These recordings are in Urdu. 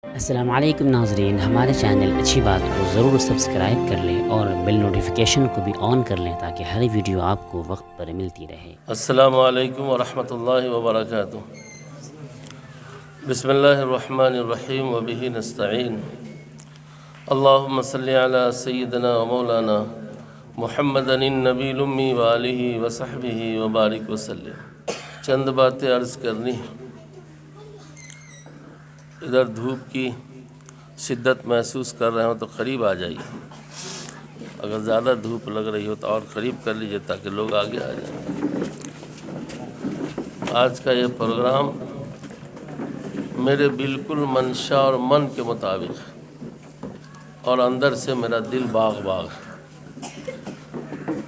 السلام علیکم ناظرین، ہمارے چینل اچھی بات کو ضرور سبسکرائب کر لیں اور بیل نوٹیفیکیشن کو بھی آن کر لیں تاکہ ہر ویڈیو آپ کو وقت پر ملتی رہے۔ السلام علیکم ورحمۃ اللہ وبرکاتہ۔ بسم اللہ الرحمن الرحیم وبہ نستعین۔ اللہم صلی علی سیدنا و مولانا محمد النبی الامی وآلہ وصحبہ وبارک وسلم۔ چند باتیں عرض کرنی ہیں۔ ادھر دھوپ کی شدت محسوس کر رہے ہوں تو قریب آ جائیے، اگر زیادہ دھوپ لگ رہی ہو تو اور قریب کر لیجیے تاکہ لوگ آگے آ جائیں۔ آج کا یہ پروگرام میرے بالکل منشا اور من کے مطابق ہے اور اندر سے میرا دل باغ باغ ہے۔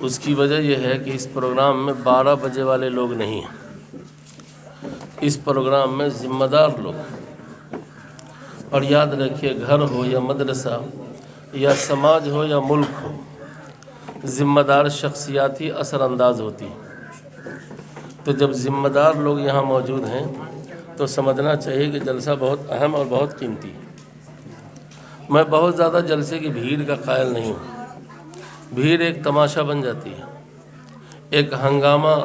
اس کی وجہ یہ ہے کہ اس پروگرام میں 12 بجے والے لوگ نہیں ہیں، اس پروگرام میں ذمہ دار لوگ ہیں۔ اور یاد رکھیے، گھر ہو یا مدرسہ یا سماج ہو یا ملک ہو، ذمہ دار شخصیات ہی اثر انداز ہوتی ہیں۔ تو جب ذمہ دار لوگ یہاں موجود ہیں تو سمجھنا چاہیے کہ جلسہ بہت اہم اور بہت قیمتی ہے۔ میں بہت زیادہ جلسے کی بھیڑ کا قائل نہیں ہوں۔ بھیڑ ایک تماشا بن جاتی ہے، ایک ہنگامہ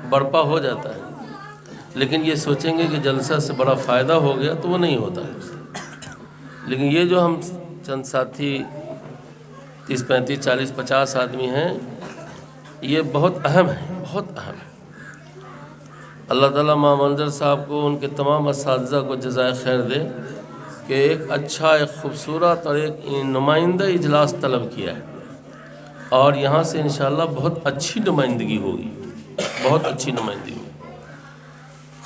برپا ہو جاتا ہے، لیکن یہ سوچیں گے کہ جلسہ سے بڑا فائدہ ہو گیا تو وہ نہیں ہوتا ہے۔ لیکن یہ جو ہم چند ساتھی 30 35 40 50 آدمی ہیں، یہ بہت اہم ہے، بہت اہم ہے۔ اللہ تعالیٰ ماں منظر صاحب کو، ان کے تمام اساتذہ کو جزائے خیر دے کہ ایک اچھا، ایک خوبصورت اور ایک نمائندہ اجلاس طلب کیا ہے، اور یہاں سے انشاءاللہ بہت اچھی نمائندگی ہوگی، بہت اچھی نمائندگی ہوگی۔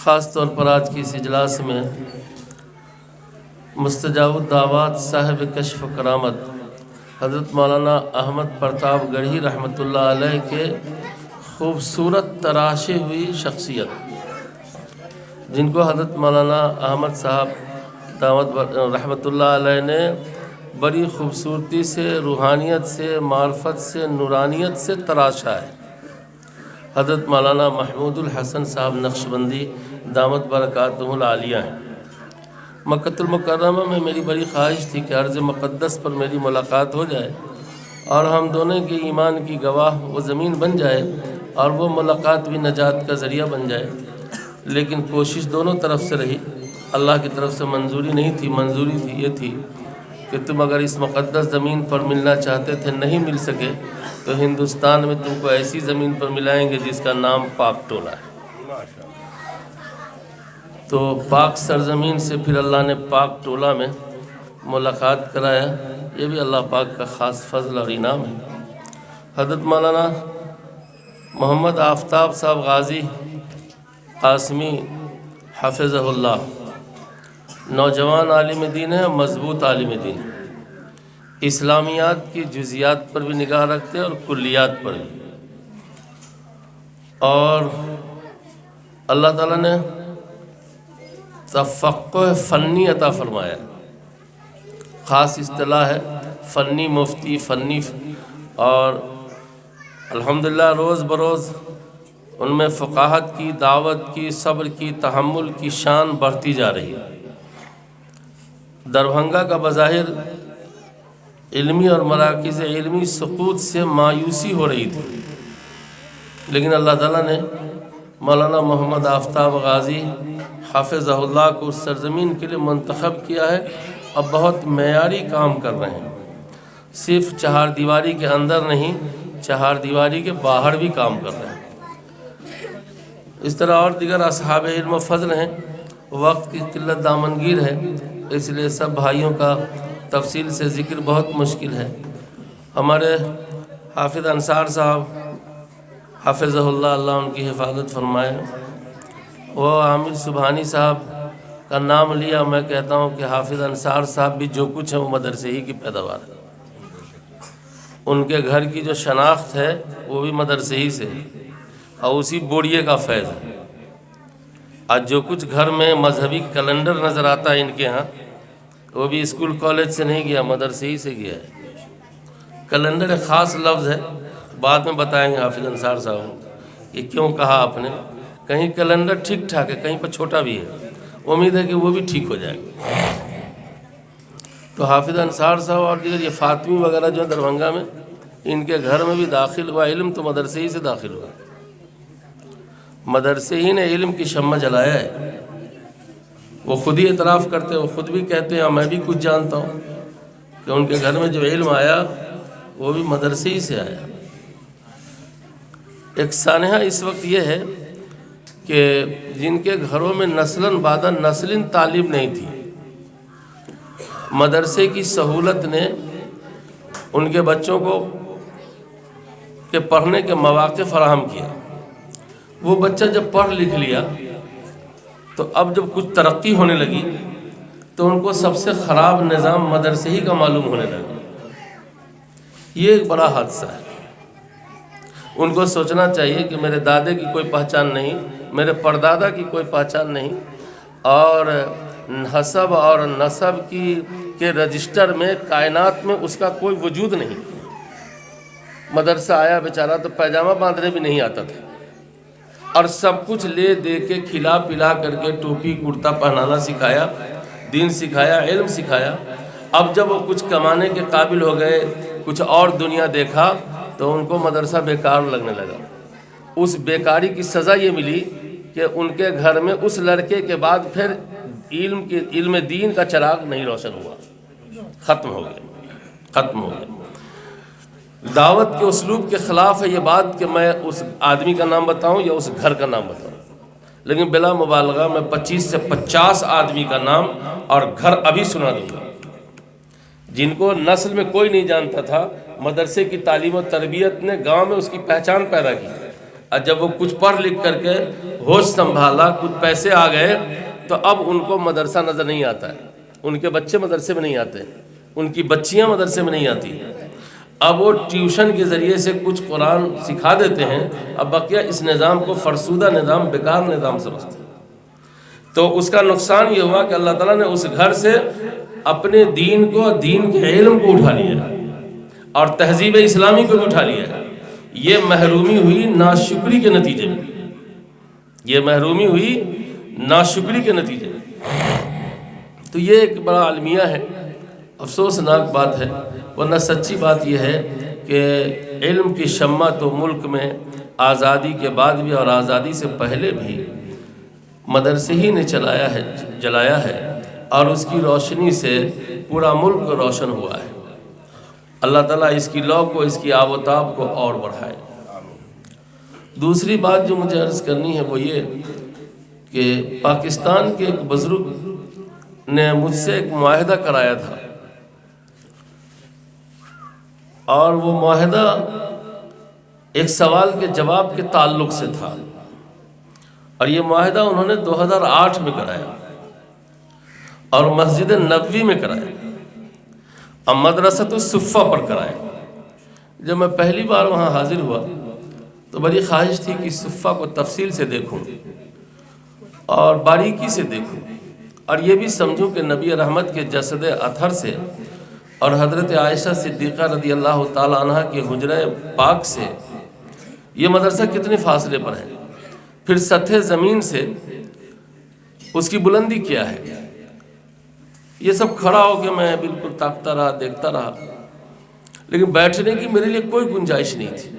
خاص طور پر آج کی اس اجلاس میں مستجاب الدعوات صاحب کشف و کرامت حضرت مولانا احمد پرتاپ گڑھی رحمۃ اللہ علیہ کے خوبصورت تراشی ہوئی شخصیت، جن کو حضرت مولانا احمد صاحب دعوت رحمۃ اللہ علیہ نے بڑی خوبصورتی سے، روحانیت سے، معرفت سے، نورانیت سے تراشا ہے۔ حضرت مولانا محمود الحسن صاحب نقشبندی دامت برکاتہ العالیہ ہیں۔ مکہ المکرمہ میں میری بڑی خواہش تھی کہ عرض مقدس پر میری ملاقات ہو جائے اور ہم دونوں کے ایمان کی گواہ وہ زمین بن جائے اور وہ ملاقات بھی نجات کا ذریعہ بن جائے، لیکن کوشش دونوں طرف سے رہی۔ اللہ کی طرف سے منظوری نہیں تھی، منظوری تھی یہ تھی کہ تم اگر اس مقدس زمین پر ملنا چاہتے تھے، نہیں مل سکے تو ہندوستان میں تم کو ایسی زمین پر ملائیں گے جس کا نام پاک ٹولہ ہے۔ تو پاک سرزمین سے پھر اللہ نے پاک ٹولہ میں ملاقات کرایا، یہ بھی اللہ پاک کا خاص فضل اور انعام ہے۔ حضرت مولانا محمد آفتاب صاحب غازی قاسمی حفظہ اللہ نوجوان عالم دین ہے، مضبوط عالم دین ہے، اسلامیات کی جزیات پر بھی نگاہ رکھتے ہیں اور کلیات پر بھی، اور اللہ تعالیٰ نے تفقہ فنی عطا فرمایا۔ خاص اصطلاح ہے فنی مفتی، فنی، اور الحمدللہ روز بروز ان میں فقاہت کی، دعوت کی، صبر کی، تحمل کی شان بڑھتی جا رہی ہے۔ دربھنگہ کا بظاہر علمی اور مراکز علمی سقوط سے مایوسی ہو رہی تھی، لیکن اللہ تعالیٰ نے مولانا محمد آفتاب غازی حافظہ اللہ کو اس سرزمین کے لیے منتخب کیا ہے، اب بہت معیاری کام کر رہے ہیں۔ صرف چہار دیواری کے اندر نہیں، چہار دیواری کے باہر بھی کام کر رہے ہیں۔ اس طرح اور دیگر اصحاب علم و فضل ہیں۔ وقت کی قلت دامنگیر ہے، اس لیے سب بھائیوں کا تفصیل سے ذکر بہت مشکل ہے۔ ہمارے حافظ انصار صاحب حافظہ اللہ، اللہ ان کی حفاظت فرمائے، وہ عامر سبحانی صاحب کا نام لیا، میں کہتا ہوں کہ حافظ انصار صاحب بھی جو کچھ ہے وہ مدرسے ہی کی پیداوار ہے۔ ان کے گھر کی جو شناخت ہے وہ بھی مدرسے ہی سے ہے اور اسی بوڑھیے کا فیض ہے۔ آج جو کچھ گھر میں مذہبی کیلنڈر نظر آتا ہے ان کے ہاں، وہ بھی اسکول کالج سے نہیں گیا، مدرسے ہی سے گیا ہے۔ کیلنڈر ایک خاص لفظ ہے، بعد میں بتائیں گے حافظ انصار صاحب یہ کیوں کہا آپ نے۔ کہیں کیلنڈر ٹھیک ٹھاک ہے، کہیں پر چھوٹا بھی ہے، امید ہے کہ وہ بھی ٹھیک ہو جائے گا۔ تو حافظ انصار صاحب اور دیگر یہ فاطمی وغیرہ جو ہیں دربھنگہ میں، ان کے گھر میں بھی داخل ہوا علم تو مدرسے ہی سے داخل ہوا، مدرسے ہی نے علم کی شمع جلایا ہے۔ وہ خود ہی اعتراف کرتے ہیں، وہ خود بھی کہتے ہیں میں بھی کچھ جانتا ہوں کہ ان کے گھر میں جو علم آیا وہ بھی مدرسے ہی سے آیا۔ ایک سانحہ اس وقت یہ ہے کہ جن کے گھروں میں نسلاً بعد نسل تعلیم نہیں تھی، مدرسے کی سہولت نے ان کے بچوں کو کہ پڑھنے کے مواقع فراہم کیا۔ وہ بچہ جب پڑھ لکھ لیا تو اب جب کچھ ترقی ہونے لگی تو ان کو سب سے خراب نظام مدرسے ہی کا معلوم ہونے لگا۔ یہ ایک بڑا حادثہ ہے۔ ان کو سوچنا چاہیے کہ میرے دادے کی کوئی پہچان نہیں، میرے پردادا کی کوئی پہچان نہیں، اور حسب اور نسب کے رجسٹر میں کائنات میں اس کا کوئی وجود نہیں۔ مدرسہ آیا بیچارہ تو پیجامہ باندھنے بھی نہیں آتا تھا، اور سب کچھ لے دے کے کھلا پلا کر کے ٹوپی کرتا پہنانا سکھایا، دین سکھایا، علم سکھایا۔ اب جب وہ کچھ کمانے کے قابل ہو گئے، کچھ اور دنیا دیکھا، تو ان کو مدرسہ بیکار لگنے لگا۔ اس بیکاری کی سزا یہ ملی کہ ان کے گھر میں اس لڑکے کے بعد پھر علم دین کا چراغ نہیں روشن ہوا، ختم ہو گیا۔ دعوت کے اسلوب کے خلاف ہے یہ بات کہ میں اس آدمی کا نام بتاؤں یا اس گھر کا نام بتاؤں، لیکن بلا مبالغہ میں 25 سے 50 آدمی کا نام اور گھر ابھی سنا دوں گا جن کو نسل میں کوئی نہیں جانتا تھا۔ مدرسے کی تعلیم و تربیت نے گاؤں میں اس کی پہچان پیدا کی، اور جب وہ کچھ پڑھ لکھ کر کے ہوش سنبھالا، کچھ پیسے آ گئے، تو اب ان کو مدرسہ نظر نہیں آتا ہے۔ ان کے بچے مدرسے میں نہیں آتے، ان کی بچیاں مدرسے میں نہیں آتی۔ اب وہ ٹیوشن کے ذریعے سے کچھ قرآن سکھا دیتے ہیں، اب بقیہ اس نظام کو فرسودہ نظام، بیکار نظام سمجھتے ہیں۔ تو اس کا نقصان یہ ہوا کہ اللہ تعالیٰ نے اس گھر سے اپنے دین کو، دین کے علم کو اٹھا لیا اور تہذیب اسلامی کو بھی اٹھا لیا۔ یہ محرومی ہوئی ناشکری کے نتیجے میں، یہ محرومی ہوئی ناشکری کے نتیجے میں۔ تو یہ ایک بڑا المیہ ہے، افسوسناک بات ہے، ورنہ سچی بات یہ ہے کہ علم کی شمع تو ملک میں آزادی کے بعد بھی اور آزادی سے پہلے بھی مدرسے ہی نے جلایا ہے، اور اس کی روشنی سے پورا ملک روشن ہوا ہے۔ اللہ تعالیٰ اس کی لو کو، اس کی آب و تاب کو اور بڑھائے۔ دوسری بات جو مجھے عرض کرنی ہے وہ یہ کہ پاکستان کے ایک بزرگ نے مجھ سے ایک معاہدہ کرایا تھا، اور وہ معاہدہ ایک سوال کے جواب کے تعلق سے تھا، اور یہ معاہدہ انہوں نے 2008 میں کرایا اور مسجد نبوی میں کرایا اور مدرسۃ الصفہ پر کرایا۔ جب میں پہلی بار وہاں حاضر ہوا تو بڑی خواہش تھی کہ صفہ کو تفصیل سے دیکھوں اور باریکی سے دیکھوں، اور یہ بھی سمجھوں کہ نبی رحمت کے جسد اطہر سے اور حضرت عائشہ صدیقہ رضی اللہ تعالی عنہ کے حجرہ پاک سے یہ مدرسہ کتنے فاصلے پر ہے، پھر سطح زمین سے اس کی بلندی کیا ہے۔ یہ سب کھڑا ہو کے میں بالکل تاکتا رہا، دیکھتا رہا، لیکن بیٹھنے کی میرے لیے کوئی گنجائش نہیں تھی۔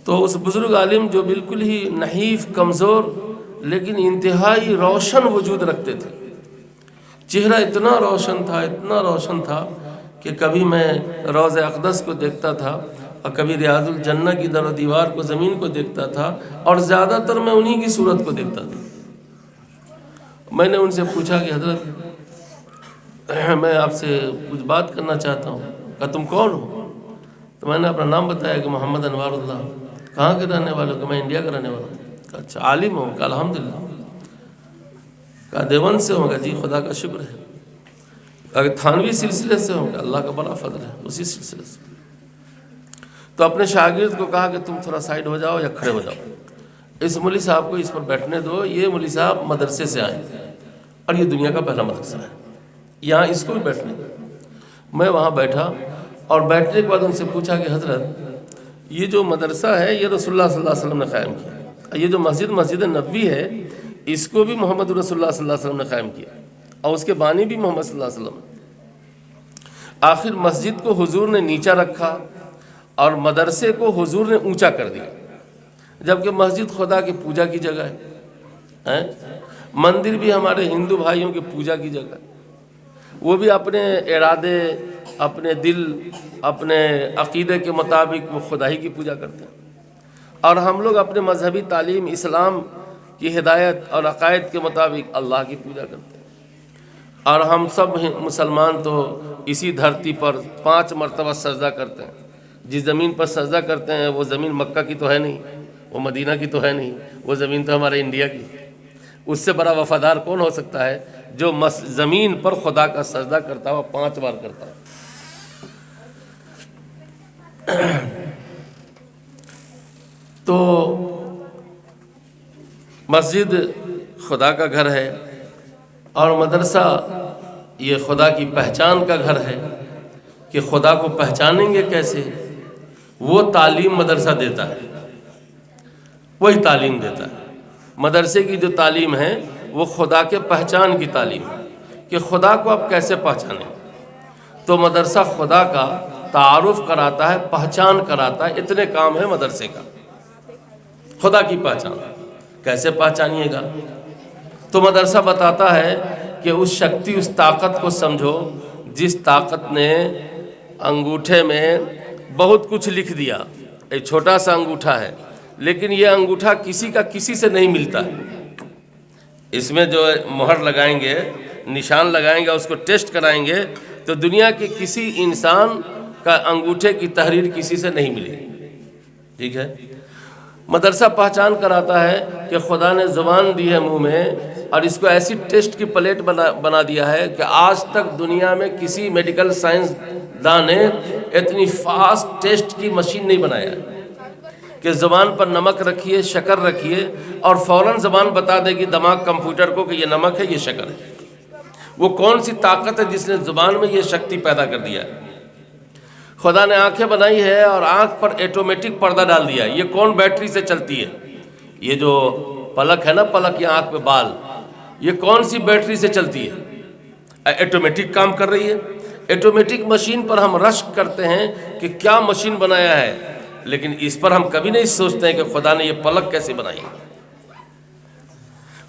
تو اس بزرگ عالم جو بالکل ہی نحیف، کمزور لیکن انتہائی روشن وجود رکھتے تھے، چہرہ اتنا روشن تھا کہ کبھی میں روضہ اقدس کو دیکھتا تھا اور کبھی ریاض الجنہ کی در و دیوار کو، زمین کو دیکھتا تھا، اور زیادہ تر میں انہی کی صورت کو دیکھتا تھا۔ میں نے ان سے پوچھا کہ حضرت میں آپ سے کچھ بات کرنا چاہتا ہوں۔ کہا تم کون ہو؟ تو میں نے اپنا نام بتایا کہ محمد انوار اللہ۔ کہاں کے رہنے والے ہو؟ کہ میں انڈیا کا رہنے والا ہوں۔ کہا اچھا عالم ہوں؟ کہا الحمدللہ۔ کہا دیوبند سے ہوں؟ کہا جی خدا کا شکر ہے۔ کہا کہ تھانوی سلسلے سے ہوں؟ کہا اللہ کا بڑا فضل ہے، اسی سلسلے سے۔ تو اپنے شاگرد کو کہا کہ تم تھوڑا سائڈ ہو جاؤ یا کھڑے ہو جاؤ، اس مولوی صاحب کو اس پر بیٹھنے دو، یہ مولوی صاحب مدرسے سے آئے اور یہ دنیا کا پہلا مدرسہ ہے، یہاں اس کو بھی بیٹھنے دو۔ میں وہاں بیٹھا اور بیٹھنے کے بعد ان سے پوچھا کہ حضرت یہ جو مدرسہ ہے یہ رسول اللہ صلی اللہ علیہ وسلم نے قائم کیا، یہ جو مسجد نبوی ہے اس کو بھی محمد رسول اللہ صلی اللہ علیہ وسلم نے قائم کیا، اور اس کے بانی بھی محمد صلی اللہ علیہ وسلم. آخر مسجد کو حضور نے نیچا رکھا اور مدرسے کو حضور نے اونچا کر دیا، جبکہ مسجد خدا کی پوجا کی جگہ ہے. مندر بھی ہمارے ہندو بھائیوں کی پوجا کی جگہ ہے، وہ بھی اپنے ارادے، اپنے دل، اپنے عقیدے کے مطابق وہ خدا ہی کی پوجا کرتے ہیں. اور ہم لوگ اپنے مذہبی تعلیم اسلام کی ہدایت اور عقائد کے مطابق اللہ کی پوجا کرتے ہیں. اور ہم سب مسلمان تو اسی دھرتی پر 5 مرتبہ سجدہ کرتے ہیں. جس زمین پر سجدہ کرتے ہیں وہ زمین مکہ کی تو ہے نہیں، وہ مدینہ کی تو ہے نہیں، وہ زمین تو ہمارے انڈیا کی. اس سے بڑا وفادار کون ہو سکتا ہے جو زمین پر خدا کا سجدہ کرتا ہو 5 بار کرتا ہے. تو مسجد خدا کا گھر ہے اور مدرسہ یہ خدا کی پہچان کا گھر ہے. کہ خدا کو پہچانیں گے کیسے؟ وہ تعلیم مدرسہ دیتا ہے، وہی تعلیم دیتا ہے. مدرسے کی جو تعلیم ہے وہ خدا کے پہچان کی تعلیم ہے کہ خدا کو آپ کیسے پہچانیں. تو مدرسہ خدا کا تعارف کراتا ہے، پہچان کراتا ہے. اتنے کام ہے مدرسے کا. خدا کی پہچان کیسے پہچانیے گا؟ تو مدرسہ بتاتا ہے کہ اس شکتی، اس طاقت کو سمجھو جس طاقت نے انگوٹھے میں بہت کچھ لکھ دیا. ایک چھوٹا سا انگوٹھا ہے لیکن یہ انگوٹھا کسی کا کسی سے نہیں ملتا. اس میں جو مہر لگائیں گے، نشان لگائیں گے، اس کو ٹیسٹ کرائیں گے تو دنیا کے کسی انسان کا انگوٹھے کی تحریر کسی سے نہیں ملے. ٹھیک ہے. مدرسہ پہچان کراتا ہے کہ خدا نے زبان دی ہے منہ میں اور اس کو ایسی ٹیسٹ کی پلیٹ بنا دیا ہے کہ آج تک دنیا میں کسی میڈیکل سائنس دان نے اتنی فاسٹ ٹیسٹ کی مشین نہیں بنایا کہ زبان پر نمک رکھیے، شکر رکھیے اور فوراً زبان بتا دے گی دماغ کمپیوٹر کو کہ یہ نمک ہے، یہ شکر ہے. وہ کون سی طاقت ہے جس نے زبان میں یہ شکتی پیدا کر دیا ہے؟ خدا نے آنکھیں بنائی ہے اور آنکھ پر ایٹومیٹک پردہ ڈال دیا ہے. یہ کون بیٹری سے چلتی ہے؟ یہ جو پلک ہے نا، پلک یا آنکھ پہ بال، یہ کون سی بیٹری سے چلتی ہے؟ ایٹومیٹک کام کر رہی ہے. ایٹومیٹک مشین پر ہم رشک کرتے ہیں کہ کیا مشین بنایا ہے، لیکن اس پر ہم کبھی نہیں سوچتے ہیں کہ خدا نے یہ پلک کیسے بنائی.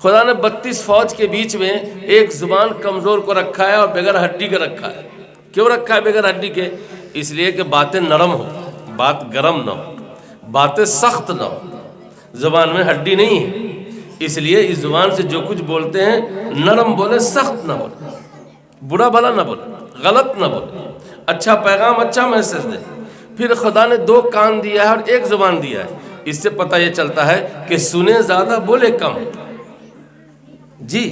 خدا نے 32 فوج کے بیچ میں ایک زبان کمزور کو رکھا ہے اور بغیر ہڈی کے رکھا ہے. کیوں رکھا ہے بغیر ہڈی کے؟ اس لیے کہ باتیں نرم ہو، بات گرم نہ ہو، باتیں سخت نہ ہو. زبان میں ہڈی نہیں ہے، اس لیے اس زبان سے جو کچھ بولتے ہیں نرم بولے، سخت نہ بولے، برا بھلا نہ بولے، غلط نہ بولے، اچھا پیغام، اچھا میسج دے. پھر خدا نے 2 کان دیا ہے اور 1 زبان دیا ہے. اس سے پتہ یہ چلتا ہے کہ سنے زیادہ بولے کم. جی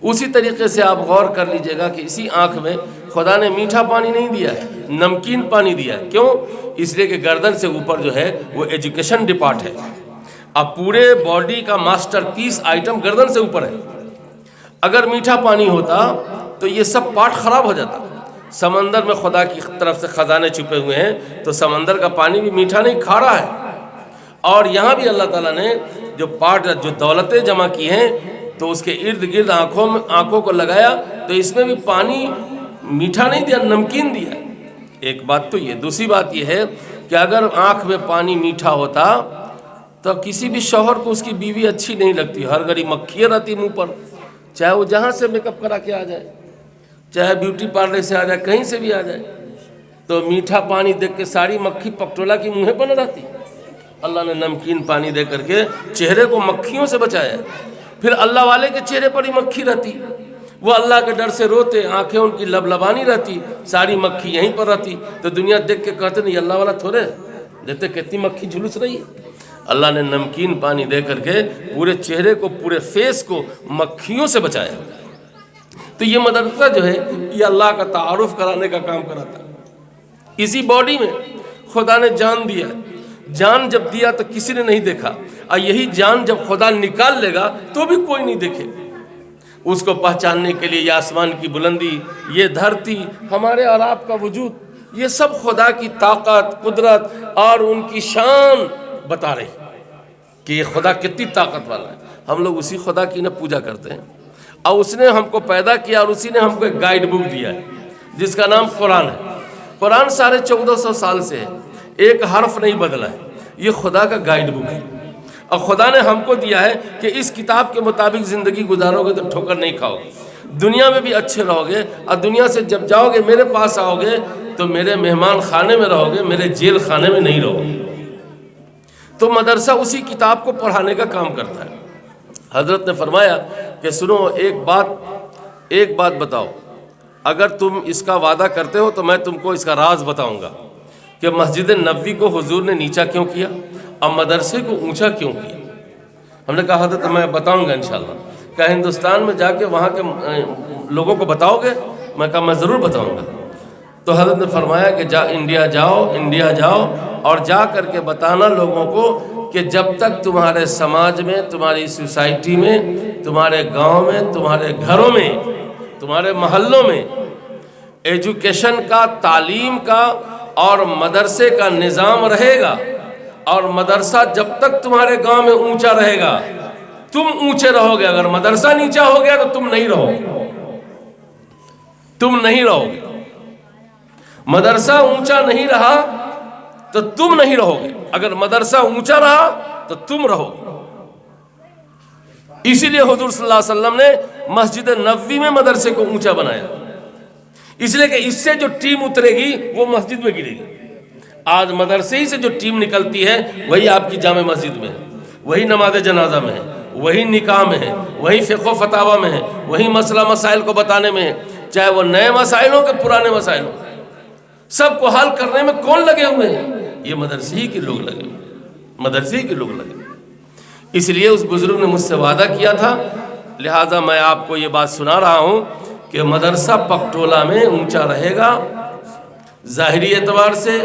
اسی طریقے سے آپ غور کر لیجئے گا کہ اسی آنکھ میں خدا نے میٹھا پانی نہیں دیا ہے، نمکین پانی دیا ہے. کیوں؟ اس لیے کہ گردن سے اوپر جو ہے وہ ایجوکیشن ڈپارٹ ہے. اب پورے باڈی کا ماسٹر پیس آئٹم گردن سے اوپر ہے. اگر میٹھا پانی ہوتا تو یہ سب پارٹ خراب ہو جاتا. سمندر میں خدا کی طرف سے خزانے چھپے ہوئے ہیں تو سمندر کا پانی بھی میٹھا نہیں، کھارا ہے. اور یہاں بھی اللہ تعالیٰ نے جو دولتیں جمع کی ہیں تو اس کے ارد گرد آنکھوں کو لگایا تو اس میں بھی پانی میٹھا نہیں دیا، نمکین دیا. ایک بات تو یہ. دوسری بات یہ ہے کہ اگر آنکھ میں پانی میٹھا ہوتا تو کسی بھی شوہر کو اس کی بیوی اچھی نہیں لگتی. ہر گھڑی مکھیاں رہتی منہ پر، چاہے وہ جہاں سے میک اپ کرا کے آ جائے، چاہے بیوٹی پارلر سے آ جائے، کہیں سے بھی آ جائے، تو میٹھا پانی دیکھ کے ساری مکھی پکٹولا کی منہ پر نہ رہتی. اللہ نے نمکین پانی دے کر کے چہرے کو مکھیوں سے بچایا. پھر اللہ والے کے چہرے پر ہی مکھی رہتی، وہ اللہ کے ڈر سے روتے، آنکھیں ان کی لبلبانی رہتی، ساری مکھی یہیں پر رہتی. تو دنیا دیکھ کے کہتے نہیں اللہ والا تھوڑے دیکھتے کتنی مکھی جھلس رہی ہے. اللہ نے نمکین پانی دے کر کے پورے چہرے کو، پورے فیس کو مکھیوں سے بچایا. تو یہ مدرسہ جو ہے یہ اللہ کا تعارف کرانے کا کام کراتا ہے. اسی باڈی میں خدا نے جان دیا. جان جب دیا تو کسی نے نہیں دیکھا، اور یہی جان جب خدا نکال لے گا تو بھی کوئی نہیں دیکھے. اس کو پہچاننے کے لیے یہ آسمان کی بلندی، یہ دھرتی، ہمارے اور آپ کا وجود، یہ سب خدا کی طاقت، قدرت اور ان کی شان بتا رہی کہ یہ خدا کتنی طاقت والا ہے. ہم لوگ اسی خدا کی نہ پوجا کرتے ہیں اور اس نے ہم کو پیدا کیا اور اسی نے ہم کو ایک گائیڈ بک دیا ہے جس کا نام قرآن ہے۔ قرآن 1450 سال سے ہے، ایک حرف نہیں بدلا ہے، یہ خدا کا گائیڈ بک ہے، اور خدا نے ہم کو دیا ہے کہ اس کتاب کے مطابق زندگی گزارو گے تو ٹھوکر نہیں کھاؤ گے، دنیا میں بھی اچھے رہو گے، اور دنیا سے جب جاؤ گے میرے پاس آؤ گے تو میرے مہمان خانے میں رہو گے، میرے جیل خانے میں نہیں رہو گے۔ تو مدرسہ اسی کتاب کو پڑھانے کا کام کرتا ہے۔ حضرت نے فرمایا کہ سنو، ایک بات بتاؤ، اگر تم اس کا وعدہ کرتے ہو تو میں تم کو اس کا راز بتاؤں گا کہ مسجد نبوی کو حضور نے نیچا کیوں کیا اور مدرسے کو اونچا کیوں کیا۔ ہم نے کہا حضرت میں بتاؤں گا انشاءاللہ۔ کہ ہندوستان میں جا کے وہاں کے لوگوں کو بتاؤ گے؟ میں کہا میں ضرور بتاؤں گا۔ تو حضرت نے فرمایا کہ انڈیا جاؤ اور جا کر کے بتانا لوگوں کو کہ جب تک تمہارے سماج میں، تمہاری سوسائٹی میں، تمہارے گاؤں میں، تمہارے گھروں میں، تمہارے محلوں میں ایجوکیشن کا، تعلیم کا اور مدرسے کا نظام رہے گا، اور مدرسہ جب تک تمہارے گاؤں میں اونچا رہے گا تم اونچے رہو گے، اگر مدرسہ نیچا ہو گیا تو تم نہیں رہو گے۔ مدرسہ اونچا نہیں رہا تو تم نہیں رہو گے، اگر مدرسہ اونچا رہا تو تم رہو گے۔ اسی لیے حضور صلی اللہ علیہ وسلم نے مسجد نبوی میں مدرسے کو اونچا بنایا، اس لیے کہ اس سے جو ٹیم اترے گی وہ مسجد میں گرے گی۔ آج مدرسے ہی سے جو ٹیم نکلتی ہے وہی آپ کی جامع مسجد میں ہے، وہی نماز جنازہ میں ہے، وہی نکاح میں ہے، وہی فقہ و فتاوی میں ہے، وہی مسئلہ مسائل کو بتانے میں ہے، چاہے وہ نئے مسائل ہوں کہ پرانے مسائل ہوں، سب کو حل کرنے میں کون لگے ہوئے ہیں؟ یہ مدرسے ہی کے لوگ لگے ہوئے۔ اس لیے اس بزرگ نے مجھ سے وعدہ کیا تھا، لہٰذا میں آپ کو یہ بات سنا رہا ہوں کہ مدرسہ پکٹولہ میں اونچا رہے گا، ظاہری اعتبار سے،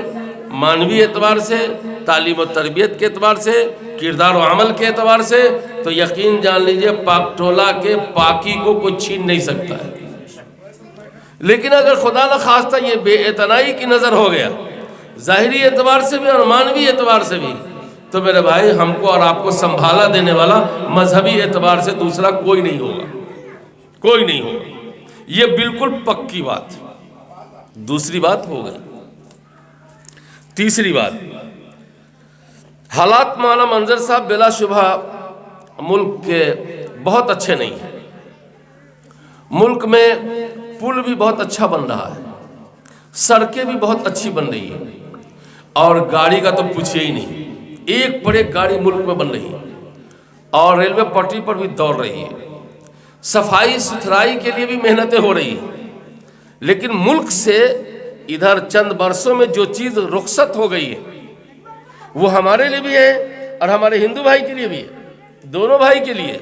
معنوی اعتبار سے، تعلیم و تربیت کے اعتبار سے، کردار و عمل کے اعتبار سے، تو یقین جان لیجئے پاکٹولہ کے پاکی کو کوئی چھین نہیں سکتا ہے۔ لیکن اگر خدا نخواستہ یہ بے اعتنائی کی نظر ہو گیا، ظاہری اعتبار سے بھی اور معنوی اعتبار سے بھی، تو میرے بھائی ہم کو اور آپ کو سنبھالا دینے والا مذہبی اعتبار سے دوسرا کوئی نہیں ہوگا۔ یہ بالکل پکی بات۔ دوسری بات ہو گئی۔ تیسری بات، حالات مولانا منظر صاحب بلا شبہ ملک کے بہت اچھے نہیں ہیں۔ ملک میں پل بھی بہت اچھا بن رہا ہے، سڑکیں بھی بہت اچھی بن رہی ہیں، اور گاڑی کا تو پوچھئے ہی نہیں، ایک پر ایک گاڑی ملک میں بن رہی ہے، اور ریلوے پٹری پر بھی دوڑ رہی ہے، صفائی ستھرائی کے لیے بھی محنتیں ہو رہی ہیں۔ لیکن ملک سے ادھر چند برسوں میں جو چیز رخصت ہو گئی ہے وہ ہمارے لیے بھی ہے اور ہمارے ہندو بھائی کے لیے بھی ہے، دونوں بھائی کے لیے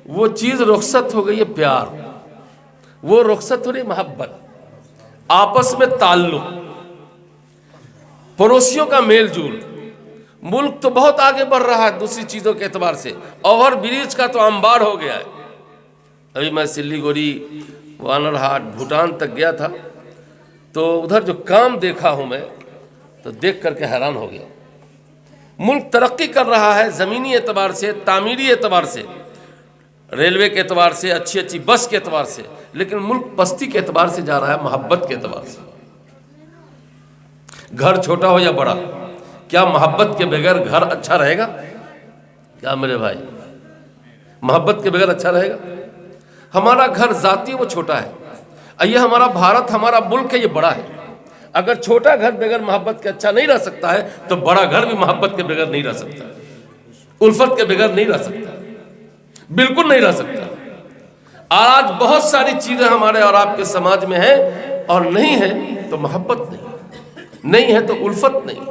وہ چیز رخصت ہو گئی ہے، پیار، وہ رخصت ہو رہی محبت، آپس میں تعلق، پڑوسیوں کا میل جول۔ ملک تو بہت آگے بڑھ رہا ہے دوسری چیزوں کے اعتبار سے، اوور برج کا تو انبار ہو گیا ہے۔ ابھی میں سلی گوری، وانر ہاٹ، بھوٹان تک گیا تھا، تو ادھر جو کام دیکھا ہوں میں تو دیکھ کر کے حیران ہو گیا۔ ملک ترقی کر رہا ہے زمینی اعتبار سے، تعمیری اعتبار سے، ریلوے کے اعتبار سے، اچھی بس کے اعتبار سے، لیکن ملک پستی کے اعتبار سے جا رہا ہے، محبت کے اعتبار سے۔ گھر چھوٹا ہو یا بڑا، کیا محبت کے بغیر گھر اچھا رہے گا؟ کیا میرے بھائی، محبت کے بغیر اچھا رہے گا؟ ہمارا گھر ذاتی وہ چھوٹا ہے، یہ ہمارا بھارت، ہمارا ملک ہے، یہ بڑا ہے۔ اگر چھوٹا گھر بغیر محبت کے اچھا نہیں رہ سکتا ہے تو بڑا گھر بھی محبت کے بغیر نہیں رہ سکتا، الفت کے بغیر نہیں رہ سکتا، بالکل نہیں رہ سکتا۔ آج بہت ساری چیزیں ہمارے اور آپ کے سماج میں ہیں، اور نہیں ہے تو محبت نہیں ہے تو الفت نہیں،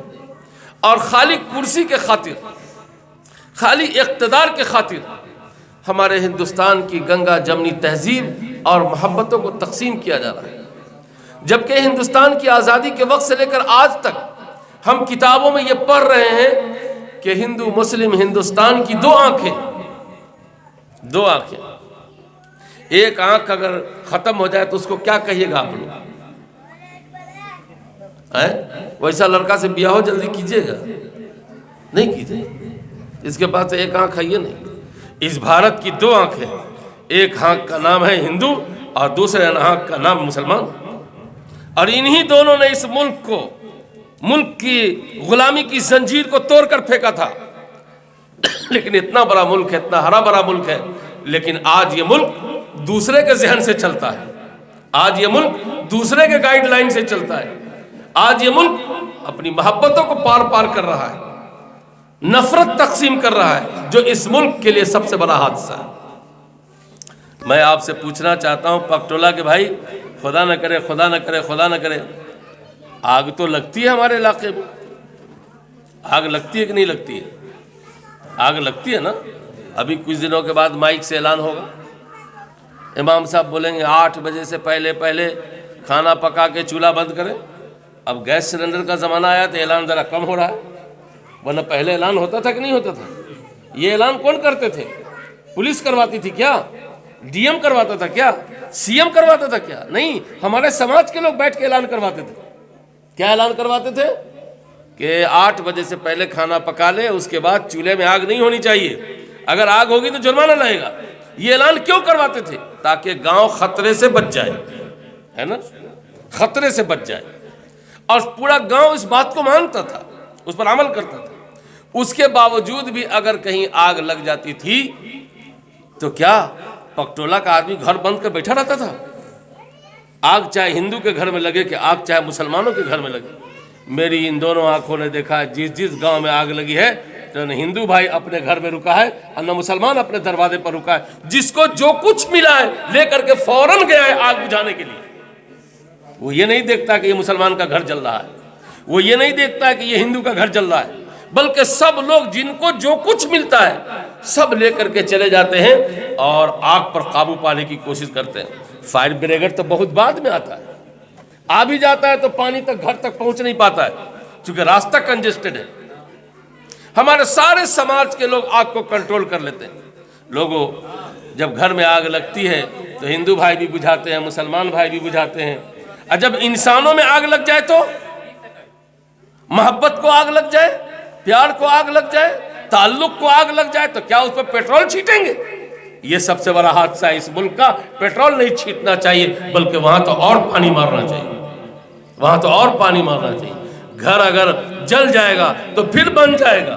اور خالی کرسی کے خاطر، خالی اقتدار کے خاطر ہمارے ہندوستان کی گنگا جمنی تہذیب اور محبتوں کو تقسیم کیا جا رہا ہے، جبکہ ہندوستان کی آزادی کے وقت سے لے کر آج تک ہم کتابوں میں یہ پڑھ رہے ہیں کہ ہندو مسلم ہندوستان کی دو آنکھیں، ایک آنکھ اگر ختم ہو جائے تو اس کو کیا کہیے گا آپ لوگ؟ ویسا لڑکا سے بیاہ ہو جلدی کیجئے گا؟ نہیں کیجئے، اس کے پاس ایک آنکھ ہے، یہ نہیں۔ اس بھارت کی دو آنکھیں، ایک ہانک کا نام ہے ہندو اور دوسرے ہانک کا نام مسلمان، اور انہی دونوں نے اس ملک کی غلامی کی زنجیر کو توڑ کر پھینکا تھا۔ لیکن اتنا بڑا ملک ہے، اتنا ہرا بھرا ملک ہے، لیکن آج یہ ملک دوسرے کے ذہن سے چلتا ہے، آج یہ ملک دوسرے کے گائیڈ لائن سے چلتا ہے، آج یہ ملک اپنی محبتوں کو پار پار کر رہا ہے، نفرت تقسیم کر رہا ہے، جو اس ملک کے لیے سب سے بڑا حادثہ ہے۔ میں آپ سے پوچھنا چاہتا ہوں پکٹولہ کے بھائی، خدا نہ کرے خدا نہ کرے خدا نہ کرے، آگ تو لگتی ہے ہمارے علاقے میں، آگ لگتی ہے کہ نہیں لگتی ہے؟ آگ لگتی ہے نا۔ ابھی کچھ دنوں کے بعد مائک سے اعلان ہوگا، امام صاحب بولیں گے 8 بجے سے پہلے کھانا پکا کے چولہا بند کریں۔ اب گیس سلنڈر کا زمانہ آیا تو اعلان ذرا کم ہو رہا ہے، ورنہ پہلے اعلان ہوتا تھا کہ نہیں ہوتا تھا؟ یہ اعلان کون کرتے تھے؟ پولیس کرواتی تھی کیا؟ ڈی ایم کرواتا تھا کیا؟ سی ایم کرواتا تھا کیا؟ نہیں، ہمارے سماج کے لوگ بیٹھ کے اعلان کرواتے تھے۔ کیا اعلان کرواتے تھے؟ کہ 8 بجے سے پہلے کھانا پکا لے، اس کے بعد چولہے میں آگ نہیں ہونی چاہیے، اگر آگ ہوگی تو جرمانہ لگے گا۔ یہ اعلان کیوں کرواتے تھے؟ تاکہ گاؤں خطرے سے بچ جائے، ہے نا، خطرے سے بچ جائے، اور پورا گاؤں اس بات کو مانتا تھا، اس پر عمل کرتا تھا۔ اس کے باوجود بھی اگر کہیں آگ لگ جاتی تھی تو کیا پکٹولہ کا آدمی گھر بند کر بیٹھا رہتا تھا؟ آگ چاہے ہندو کے گھر میں لگے کہ آگ چاہے مسلمانوں کے گھر میں لگے، میری ان دونوں آنکھوں نے دیکھا ہے، جس گاؤں میں آگ لگی ہے تو نہ ہندو بھائی اپنے گھر میں رکا ہے اور نہ مسلمان اپنے دروازے پر رکا ہے، جس کو جو کچھ ملا ہے لے کر کے فوراً گیا ہے آگ بجھانے کے لیے۔ وہ یہ نہیں دیکھتا کہ یہ مسلمان کا گھر جل رہا ہے، وہ یہ نہیں دیکھتا کہ یہ ہندو کا گھر جل رہا ہے، بلکہ سب لوگ جن کو جو کچھ ملتا ہے سب لے کر کے چلے جاتے ہیں اور آگ پر قابو پانے کی کوشش کرتے ہیں۔ فائر بریگیڈ تو بہت بعد میں آتا ہے، آ بھی جاتا ہے تو پانی تک گھر تک پہنچ نہیں پاتا ہے، چونکہ راستہ کنجسٹڈ ہے۔ ہمارے سارے سماج کے لوگ آگ کو کنٹرول کر لیتے ہیں۔ لوگوں، جب گھر میں آگ لگتی ہے تو ہندو بھائی بھی بجھاتے ہیں، مسلمان بھائی بھی بجھاتے ہیں، اور جب انسانوں میں آگ لگ جائے تو محبت کو آگ لگ جائے، پیار کو آگ لگ جائے، تعلق کو آگ لگ جائے تو کیا اس پر پیٹرول چھینٹیں گے؟ یہ سب سے بڑا حادثہ ہے اس ملک کا۔ پیٹرول نہیں چھینٹنا چاہیے، بلکہ وہاں تو اور پانی مارنا چاہیے، وہاں تو اور پانی مارنا چاہیے۔ گھر اگر جل جائے گا تو پھر بن جائے گا،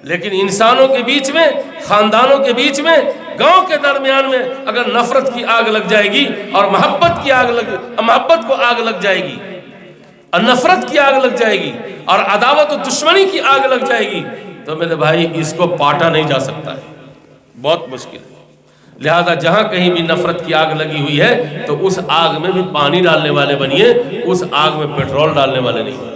لیکن انسانوں کے بیچ میں، خاندانوں کے بیچ میں، گاؤں کے درمیان میں اگر نفرت کی آگ لگ جائے گی اور محبت کو آگ لگ جائے گی اور نفرت کی آگ لگ جائے گی اور عداوت و دشمنی کی آگ لگ جائے گی تو میرے بھائی اس کو پاٹا نہیں جا سکتا ہے، بہت مشکل ہے۔ لہذا جہاں کہیں بھی نفرت کی آگ لگی ہوئی ہے تو اس آگ میں بھی پانی ڈالنے والے بنیے، اس آگ میں پیٹرول ڈالنے والے نہیں بنیے۔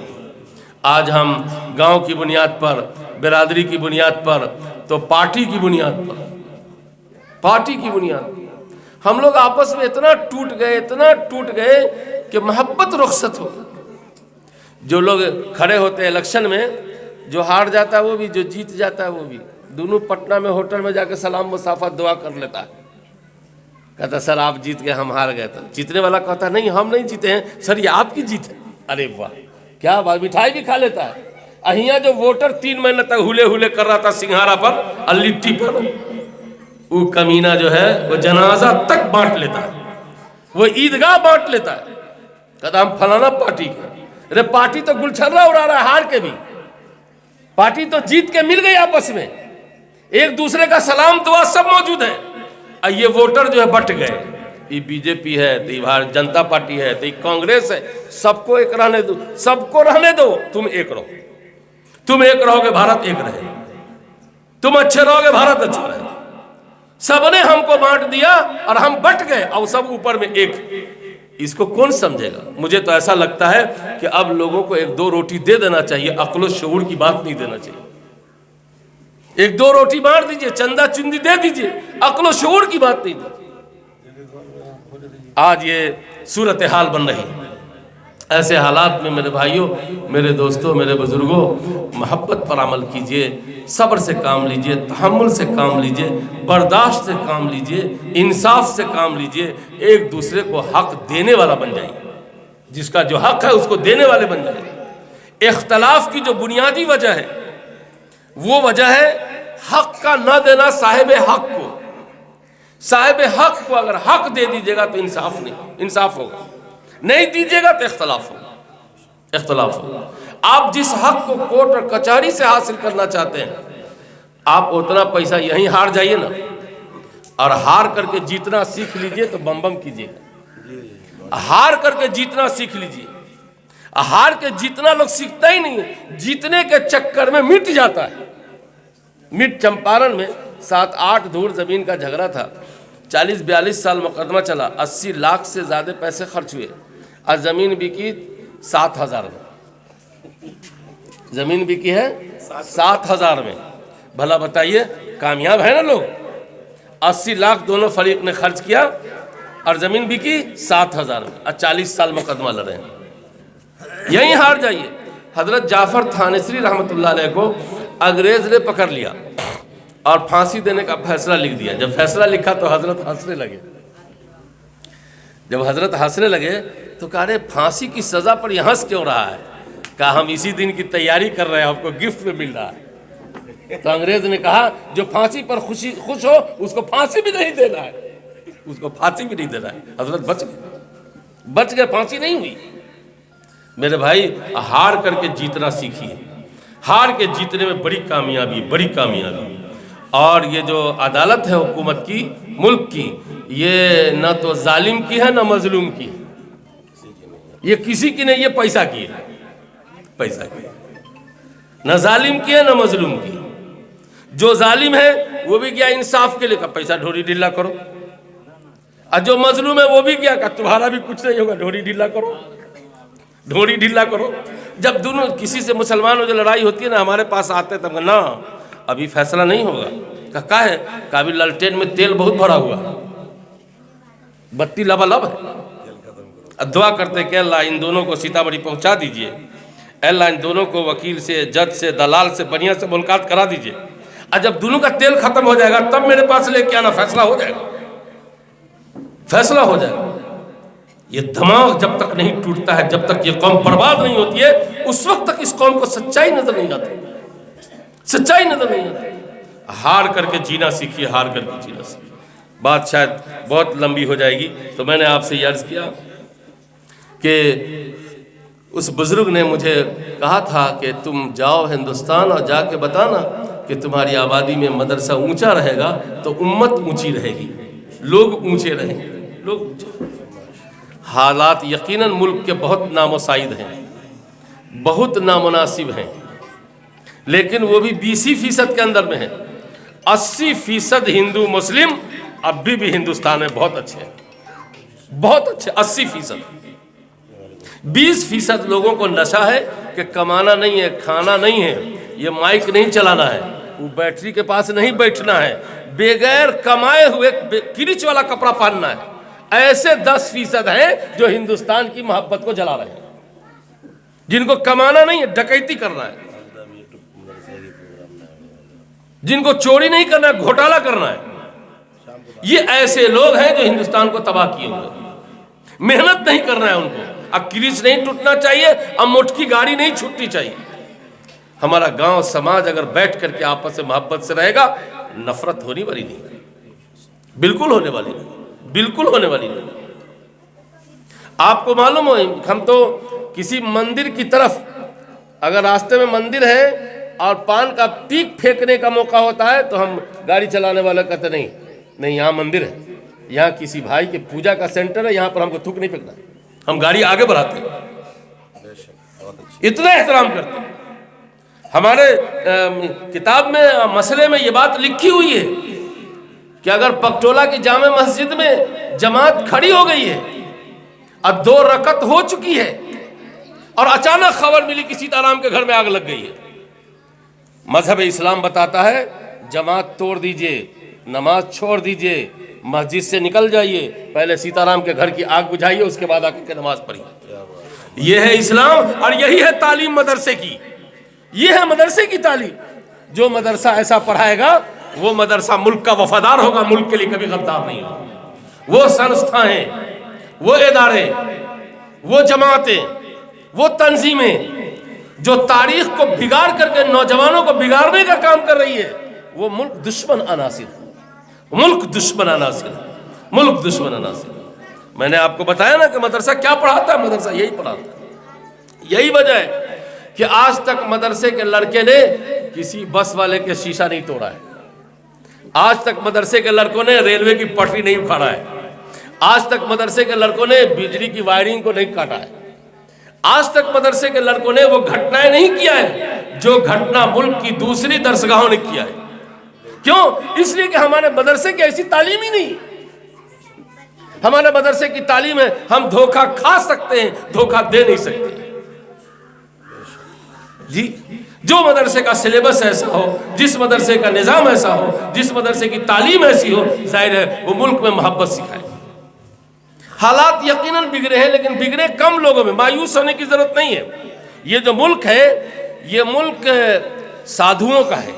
آج ہم گاؤں کی بنیاد پر، برادری کی بنیاد پر، تو پارٹی کی بنیاد پر ہم لوگ آپس میں اتنا ٹوٹ گئے کہ محبت رخصت ہو گئی۔ جو لوگ کھڑے ہوتے ہیں الیکشن میں، جو ہار جاتا ہے وہ بھی، جو جیت جاتا ہے وہ بھی، دونوں پٹنہ میں ہوٹل میں جا کے سلام مسافت دعا کر لیتا ہے، کہتا سر آپ جیت گئے ہم ہار گئے تھے۔ جیتنے والا کہتا نہیں ہم نہیں جیتے ہیں سر، یہ آپ کی جیت ہے۔ ارے واہ، کیا بات، مٹھائی بھی کھا لیتا ہے۔ اہیاں جو ووٹر 3 مہینے تک ہولے کر رہا تھا سنگھارا پر اور لٹی پر، وہ کمینہ جو ہے وہ جنازہ تک بانٹ لیتا ہے، وہ عیدگاہ بانٹ لیتا ہے، کہتا ہم فلانا پارٹی کے۔ ارے پارٹی تو گلچھرہ اڑا رہا ہے ہار کے بھی، پارٹی تو جیت کے مل گئی، آپس میں ایک دوسرے کا سلام دعا سب موجود ہے، اور یہ ووٹر جو ہے بٹ گئے، یہ بی جے پی ہے تو یہ بھارت جنتا پارٹی ہے تو یہ کانگریس ہے، سب کو ایک رہنے دو، سب کو رہنے دو، تم ایک رہو، تم ایک رہو گے بھارت ایک رہے، تم اچھے رہو گے بھارت اچھا رہے۔ سب نے ہم کو بانٹ دیا اور ہم بٹ گئے اور سب اوپر میں ایک، اس کو کون سمجھے گا؟ مجھے تو ایسا لگتا ہے کہ اب لوگوں کو 1-2 روٹی دے دینا چاہیے، عقل و شعور کی بات نہیں دینا چاہیے۔ 1-2 روٹی بانٹ دیجئے، چندہ چندی دے دیجئے، عقل و شعور کی بات نہیں دیجئے۔ آج یہ صورتحال بن رہی ہے۔ ایسے حالات میں میرے بھائیوں، میرے دوستوں، میرے بزرگوں، محبت پر عمل کیجئے، صبر سے کام لیجئے، تحمل سے کام لیجئے، برداشت سے کام لیجئے، انصاف سے کام لیجئے، ایک دوسرے کو حق دینے والا بن جائیے، جس کا جو حق ہے اس کو دینے والے بن جائیے۔ اختلاف کی جو بنیادی وجہ ہے وہ وجہ ہے حق کا نہ دینا صاحب حق کو۔ صاحب حق کو اگر حق دے دیجیے گا تو انصاف ہوگا، نہیں دیجیے گا تو اختلاف ہوگا۔ آپ جس حق کو کورٹ اور کچہری سے حاصل کرنا چاہتے ہیں، آپ اتنا پیسہ یہیں ہار جائیے نا، اور ہار کر کے جیتنا سیکھ لیجئے تو بم کیجیے گا۔ ہار کر کے جیتنا سیکھ لیجئے۔ ہار کے جیتنا لوگ سیکھتا ہی نہیں ہے، جیتنے کے چکر میں مٹ جاتا ہے۔ چمپارن میں 7-8 دھور زمین کا جھگڑا تھا، 40-42 سال مقدمہ چلا، 80 لاکھ سے زیادہ پیسے خرچ ہوئے، اور زمین بکی 7,000 میں۔ زمین بکی ہے 7,000 میں۔ بھلا بتائیے کامیاب ہے نا لوگ؟ 80 لاکھ دونوں فریق نے خرچ کیا اور زمین بکی 7,000 میں، اور 40 سال مقدمہ لڑے ہیں۔ یہیں ہار جائیے۔ حضرت جعفر تھانسری رحمۃ اللہ علیہ کو انگریز نے پکڑ لیا اور پھانسی دینے کا فیصلہ لکھ دیا۔ جب فیصلہ لکھا تو حضرت ہنسنے لگے۔ جب حضرت ہنسنے لگے تو کہا رہے پھانسی کی سزا پر یہ ہنس کیوں رہا ہے؟ کہا ہم اسی دن کی تیاری کر رہے ہیں، آپ کو گفٹ میں مل رہا ہے۔ تو انگریز نے کہا جو پھانسی پر خوش ہو اس کو پھانسی بھی نہیں دینا ہے، اس کو پھانسی بھی نہیں دینا ہے۔ حضرت بچ گئے، پھانسی نہیں ہوئی۔ میرے بھائی ہار کر کے جیتنا سیکھیے۔ ہار کے جیتنے میں بڑی کامیابی۔ اور یہ جو عدالت ہے حکومت کی، ملک کی، یہ نہ تو ظالم کی ہے نہ مظلوم کی، یہ کسی کی نہیں، یہ پیسہ کی ہے۔ نہ ظالم کی ہے نہ مظلوم کی۔ جو ظالم ہے وہ بھی گیا انصاف کے لیے کہ پیسہ ڈھوری ڈھیلا کرو، اور جو مظلوم ہے وہ بھی گیا کہ تمہارا بھی کچھ نہیں ہوگا، ڈھوری ڈھیلا کرو۔ جب دونوں کسی سے مسلمانوں جو لڑائی ہوتی ہے نا، ہمارے پاس آتے ہیں تب نا ابھی فیصلہ نہیں ہوگا۔ کہا ہے کہ ابھی لالٹین میں تیل بہت بھرا ہوا، بتی لبالب ہے۔ دعا کرتے کہ اللہ ان دونوں کو سیتامڑھی پہنچا دیجئے، اللہ ان دونوں کو وکیل سے، جج سے، دلال سے بڑھیا سے ملاقات کرا دیجئے، اور جب دونوں کا تیل ختم ہو جائے گا تب میرے پاس لے کے آنا، فیصلہ ہو جائے گا۔ یہ دماغ جب تک نہیں ٹوٹتا ہے، جب تک یہ قوم برباد نہیں ہوتی ہے، اس وقت تک اس قوم کو سچائی نظر نہیں آتی۔ ہار کر کے جینا سیکھیے، بات شاید بہت لمبی ہو جائے گی، تو میں نے آپ سے یہ عرض کیا کہ اس بزرگ نے مجھے کہا تھا کہ تم جاؤ ہندوستان اور جا کے بتانا کہ تمہاری آبادی میں مدرسہ اونچا رہے گا تو امت اونچی رہے گی، لوگ اونچے رہیں گے۔ حالات یقیناً ملک کے بہت نامساعد ہیں، بہت نامناسب ہیں، لیکن وہ بھی 20% کے اندر میں ہیں۔ 80% ہندو مسلم اب بھی ہندوستان میں بہت اچھے ہیں، بہت اچھے۔ 80%۔ 20% لوگوں کو نشہ ہے کہ کمانا نہیں ہے، کھانا نہیں ہے، یہ مائک نہیں چلانا ہے، وہ بیٹری کے پاس نہیں بیٹھنا ہے، بغیر کمائے ہوئے کرچ والا کپڑا پہننا ہے۔ ایسے 10% ہیں جو ہندوستان کی محبت کو جلا رہے ہیں، جن کو کمانا نہیں ہے، ڈکیتی کرنا ہے، جن کو چوری نہیں کرنا ہے، گھوٹالہ کرنا ہے۔ یہ ایسے لوگ ہیں جو ہندوستان کو تباہ کیے ہوئے، محنت نہیں کرنا ہے ان کو۔ اب کرچ نہیں ٹوٹنا چاہیے، اب مٹھ کی گاڑی نہیں چھوٹنی چاہیے۔ ہمارا گاؤں سماج اگر بیٹھ کر کے آپس سے محبت سے رہے گا، نفرت ہونے والی نہیں، بالکل ہونے والی نہیں۔ آپ کو معلوم ہو، ہم تو کسی مندر کی طرف اگر راستے میں مندر ہے اور پان کا پیک پھینکنے کا موقع ہوتا ہے تو ہم گاڑی چلانے والے کہتے نہیں یہاں مندر ہے، یہاں کسی بھائی کے پوجا کا سینٹر ہے، یہاں پر ہم کو تھوک نہیں پھینکنا، ہم گاڑی آگے بڑھاتے ہیں، اتنا احترام کرتے ہیں۔ ہمارے کتاب میں مسئلے میں یہ بات لکھی ہوئی ہے کہ اگر پکٹولہ کی جامع مسجد میں جماعت کھڑی ہو گئی ہے، اب 2 رکعت ہو چکی ہے، اور اچانک خبر ملی کہ سیتارام کے گھر میں آگ لگ گئی ہے، مذہب اسلام بتاتا ہے جماعت توڑ دیجئے، نماز چھوڑ دیجئے، مسجد سے نکل جائیے، پہلے سیتارام کے گھر کی آگ بجھائیے، اس کے بعد آ کے نماز پڑھیے۔ یہ ہے اسلام، اور یہی ہے تعلیم مدرسے کی، یہ ہے مدرسے کی تعلیم۔ جو مدرسہ ایسا پڑھائے گا وہ مدرسہ ملک کا وفادار ہوگا، ملک کے لیے کبھی غدار نہیں ہوگا۔ وہ سنستھائیں، وہ ادارے، وہ جماعتیں، وہ تنظیمیں جو تاریخ کو بگاڑ کر کے نوجوانوں کو بگاڑنے کا کام کر رہی ہے، وہ ملک دشمن عناصر، ملک دشمن عناصر، ملک دشمن عناصر۔ میں نے آپ کو بتایا نا کہ مدرسہ کیا پڑھاتا ہے، مدرسہ یہی پڑھاتا ہے۔ یہی وجہ ہے کہ آج تک مدرسے کے لڑکے نے کسی بس والے کے شیشہ نہیں توڑا ہے، آج تک مدرسے کے لڑکوں نے ریلوے کی پٹری نہیں اکھاڑا ہے، آج تک مدرسے کے لڑکوں نے بجلی کی وائرنگ کو نہیں کاٹا ہے، آج تک مدرسے کے لڑکوں نے وہ گھٹنائیں نہیں کیا ہے جو گھٹنا ملک کی دوسری درسگاہوں نے کیا ہے۔ کیوں؟ اس لیے کہ ہمارے مدرسے کی ایسی تعلیم ہی نہیں۔ ہمارے مدرسے کی تعلیم ہے ہم دھوکہ کھا سکتے ہیں، دھوکہ دے نہیں سکتے۔ جی، جو مدرسے کا سلیبس ایسا ہو، جس مدرسے کا نظام ایسا ہو، جس مدرسے کی تعلیم ایسی ہو، ظاہر ہے وہ ملک میں محبت سکھائے۔ حالات یقیناً بگڑے ہیں، لیکن بگڑے کم لوگوں میں، مایوس ہونے کی ضرورت نہیں ہے۔ یہ جو ملک ہے، یہ ملک سادھوؤں کا ہے،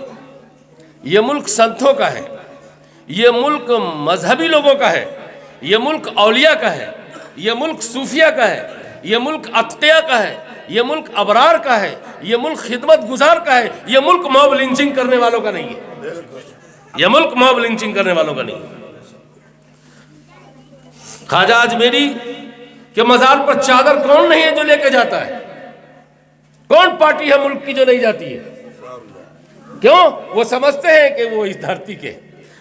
یہ ملک سنتوں کا ہے، یہ ملک مذہبی لوگوں کا ہے، یہ ملک اولیاء کا ہے، یہ ملک صوفیہ کا ہے، یہ ملک اتقیاء کا ہے، یہ ملک ابرار کا ہے، یہ ملک خدمت گزار کا ہے، یہ ملک موب لنچنگ کرنے والوں کا نہیں ہے، یہ ملک موب لنچنگ کرنے والوں کا نہیں ہے۔ خواجہ اجمیری کے مزار پر چادر کون نہیں ہے جو لے کے جاتا ہے؟ کون پارٹی ہے ملک کی جو نہیں جاتی ہے؟ کیوں؟ وہ سمجھتے ہیں کہ وہ اس دھرتی کے،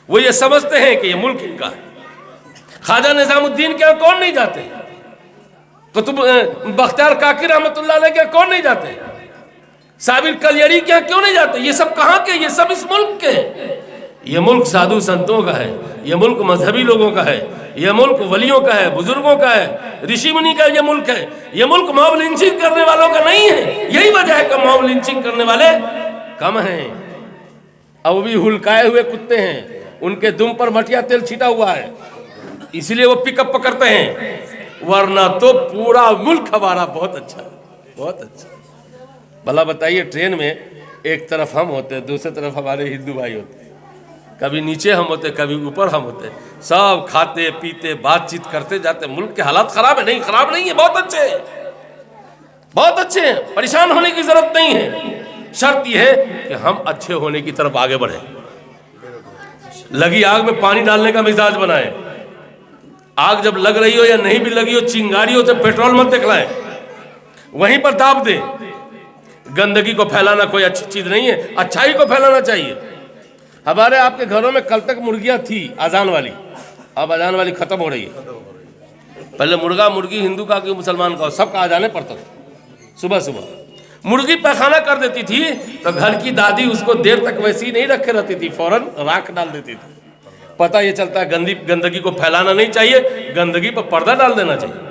وہ یہ سمجھتے ہیں کہ یہ ملک ان کا ہے۔ خواجہ نظام الدین کے کون نہیں جاتے؟ قطب بختیار کاکی رحمۃ اللہ علیہ کے کون نہیں جاتے؟ صابر کلیری کے کیوں نہیں جاتے؟ یہ سب کہاں کے؟ یہ سب اس ملک کے ہیں۔ یہ ملک سادھو سنتوں کا ہے، یہ ملک مذہبی لوگوں کا ہے، یہ ملک ولیوں کا ہے، بزرگوں کا ہے، رشی منی کا یہ ملک ہے۔ یہ ملک موب لنچنگ کرنے والوں کا نہیں ہے۔ یہی وجہ ہے کہ موب لنچنگ کرنے والے کم ہیں، اب بھی ہلکائے ہوئے کتے ہیں، ان کے دم پر مٹیا تیل چھٹا ہوا ہے، اسی لیے وہ پک اپ پکڑتے ہیں، ورنہ تو پورا ملک ہمارا بہت اچھا، بہت اچھا۔ بھلا بتائیے، ٹرین میں ایک طرف ہم ہوتے ہیں، دوسری طرف ہمارے ہندو بھائی ہوتے ہیں، کبھی نیچے ہم ہوتے، کبھی اوپر ہم ہوتے، سب کھاتے پیتے بات چیت کرتے جاتے۔ ملک کے حالات خراب ہیں؟ نہیں، خراب نہیں ہے، بہت اچھے ہیں، بہت اچھے ہیں، پریشان ہونے کی ضرورت نہیں ہے۔ شرط یہ ہے کہ ہم اچھے ہونے کی طرف آگے بڑھیں، لگی آگ میں پانی ڈالنے کا مزاج بنائیں۔ آگ جب لگ رہی ہو یا نہیں بھی لگی ہو، چنگاریوں سے پیٹرول مت دکھلائیں، وہیں پر داب دیں۔ گندگی کو پھیلانا کوئی اچھی چیز نہیں ہے، اچھائی کو پھیلانا چاہیے۔ ہمارے آپ کے گھروں میں کل تک مرغیاں تھی اذان والی، اب اذان والی ختم ہو رہی ہے۔ پہلے مرغا مرغی ہندو کا کہ مسلمان کا سب کا اذانے پڑتا تھا۔ صبح صبح مرغی پیخانہ کر دیتی تھی تو گھر کی دادی اس کو دیر تک ویسی نہیں رکھے رہتی تھی، فوراً راکھ ڈال دیتی تھی۔ پتہ یہ چلتا ہے گندگی کو پھیلانا نہیں چاہیے، گندگی پر پردہ ڈال دینا چاہیے۔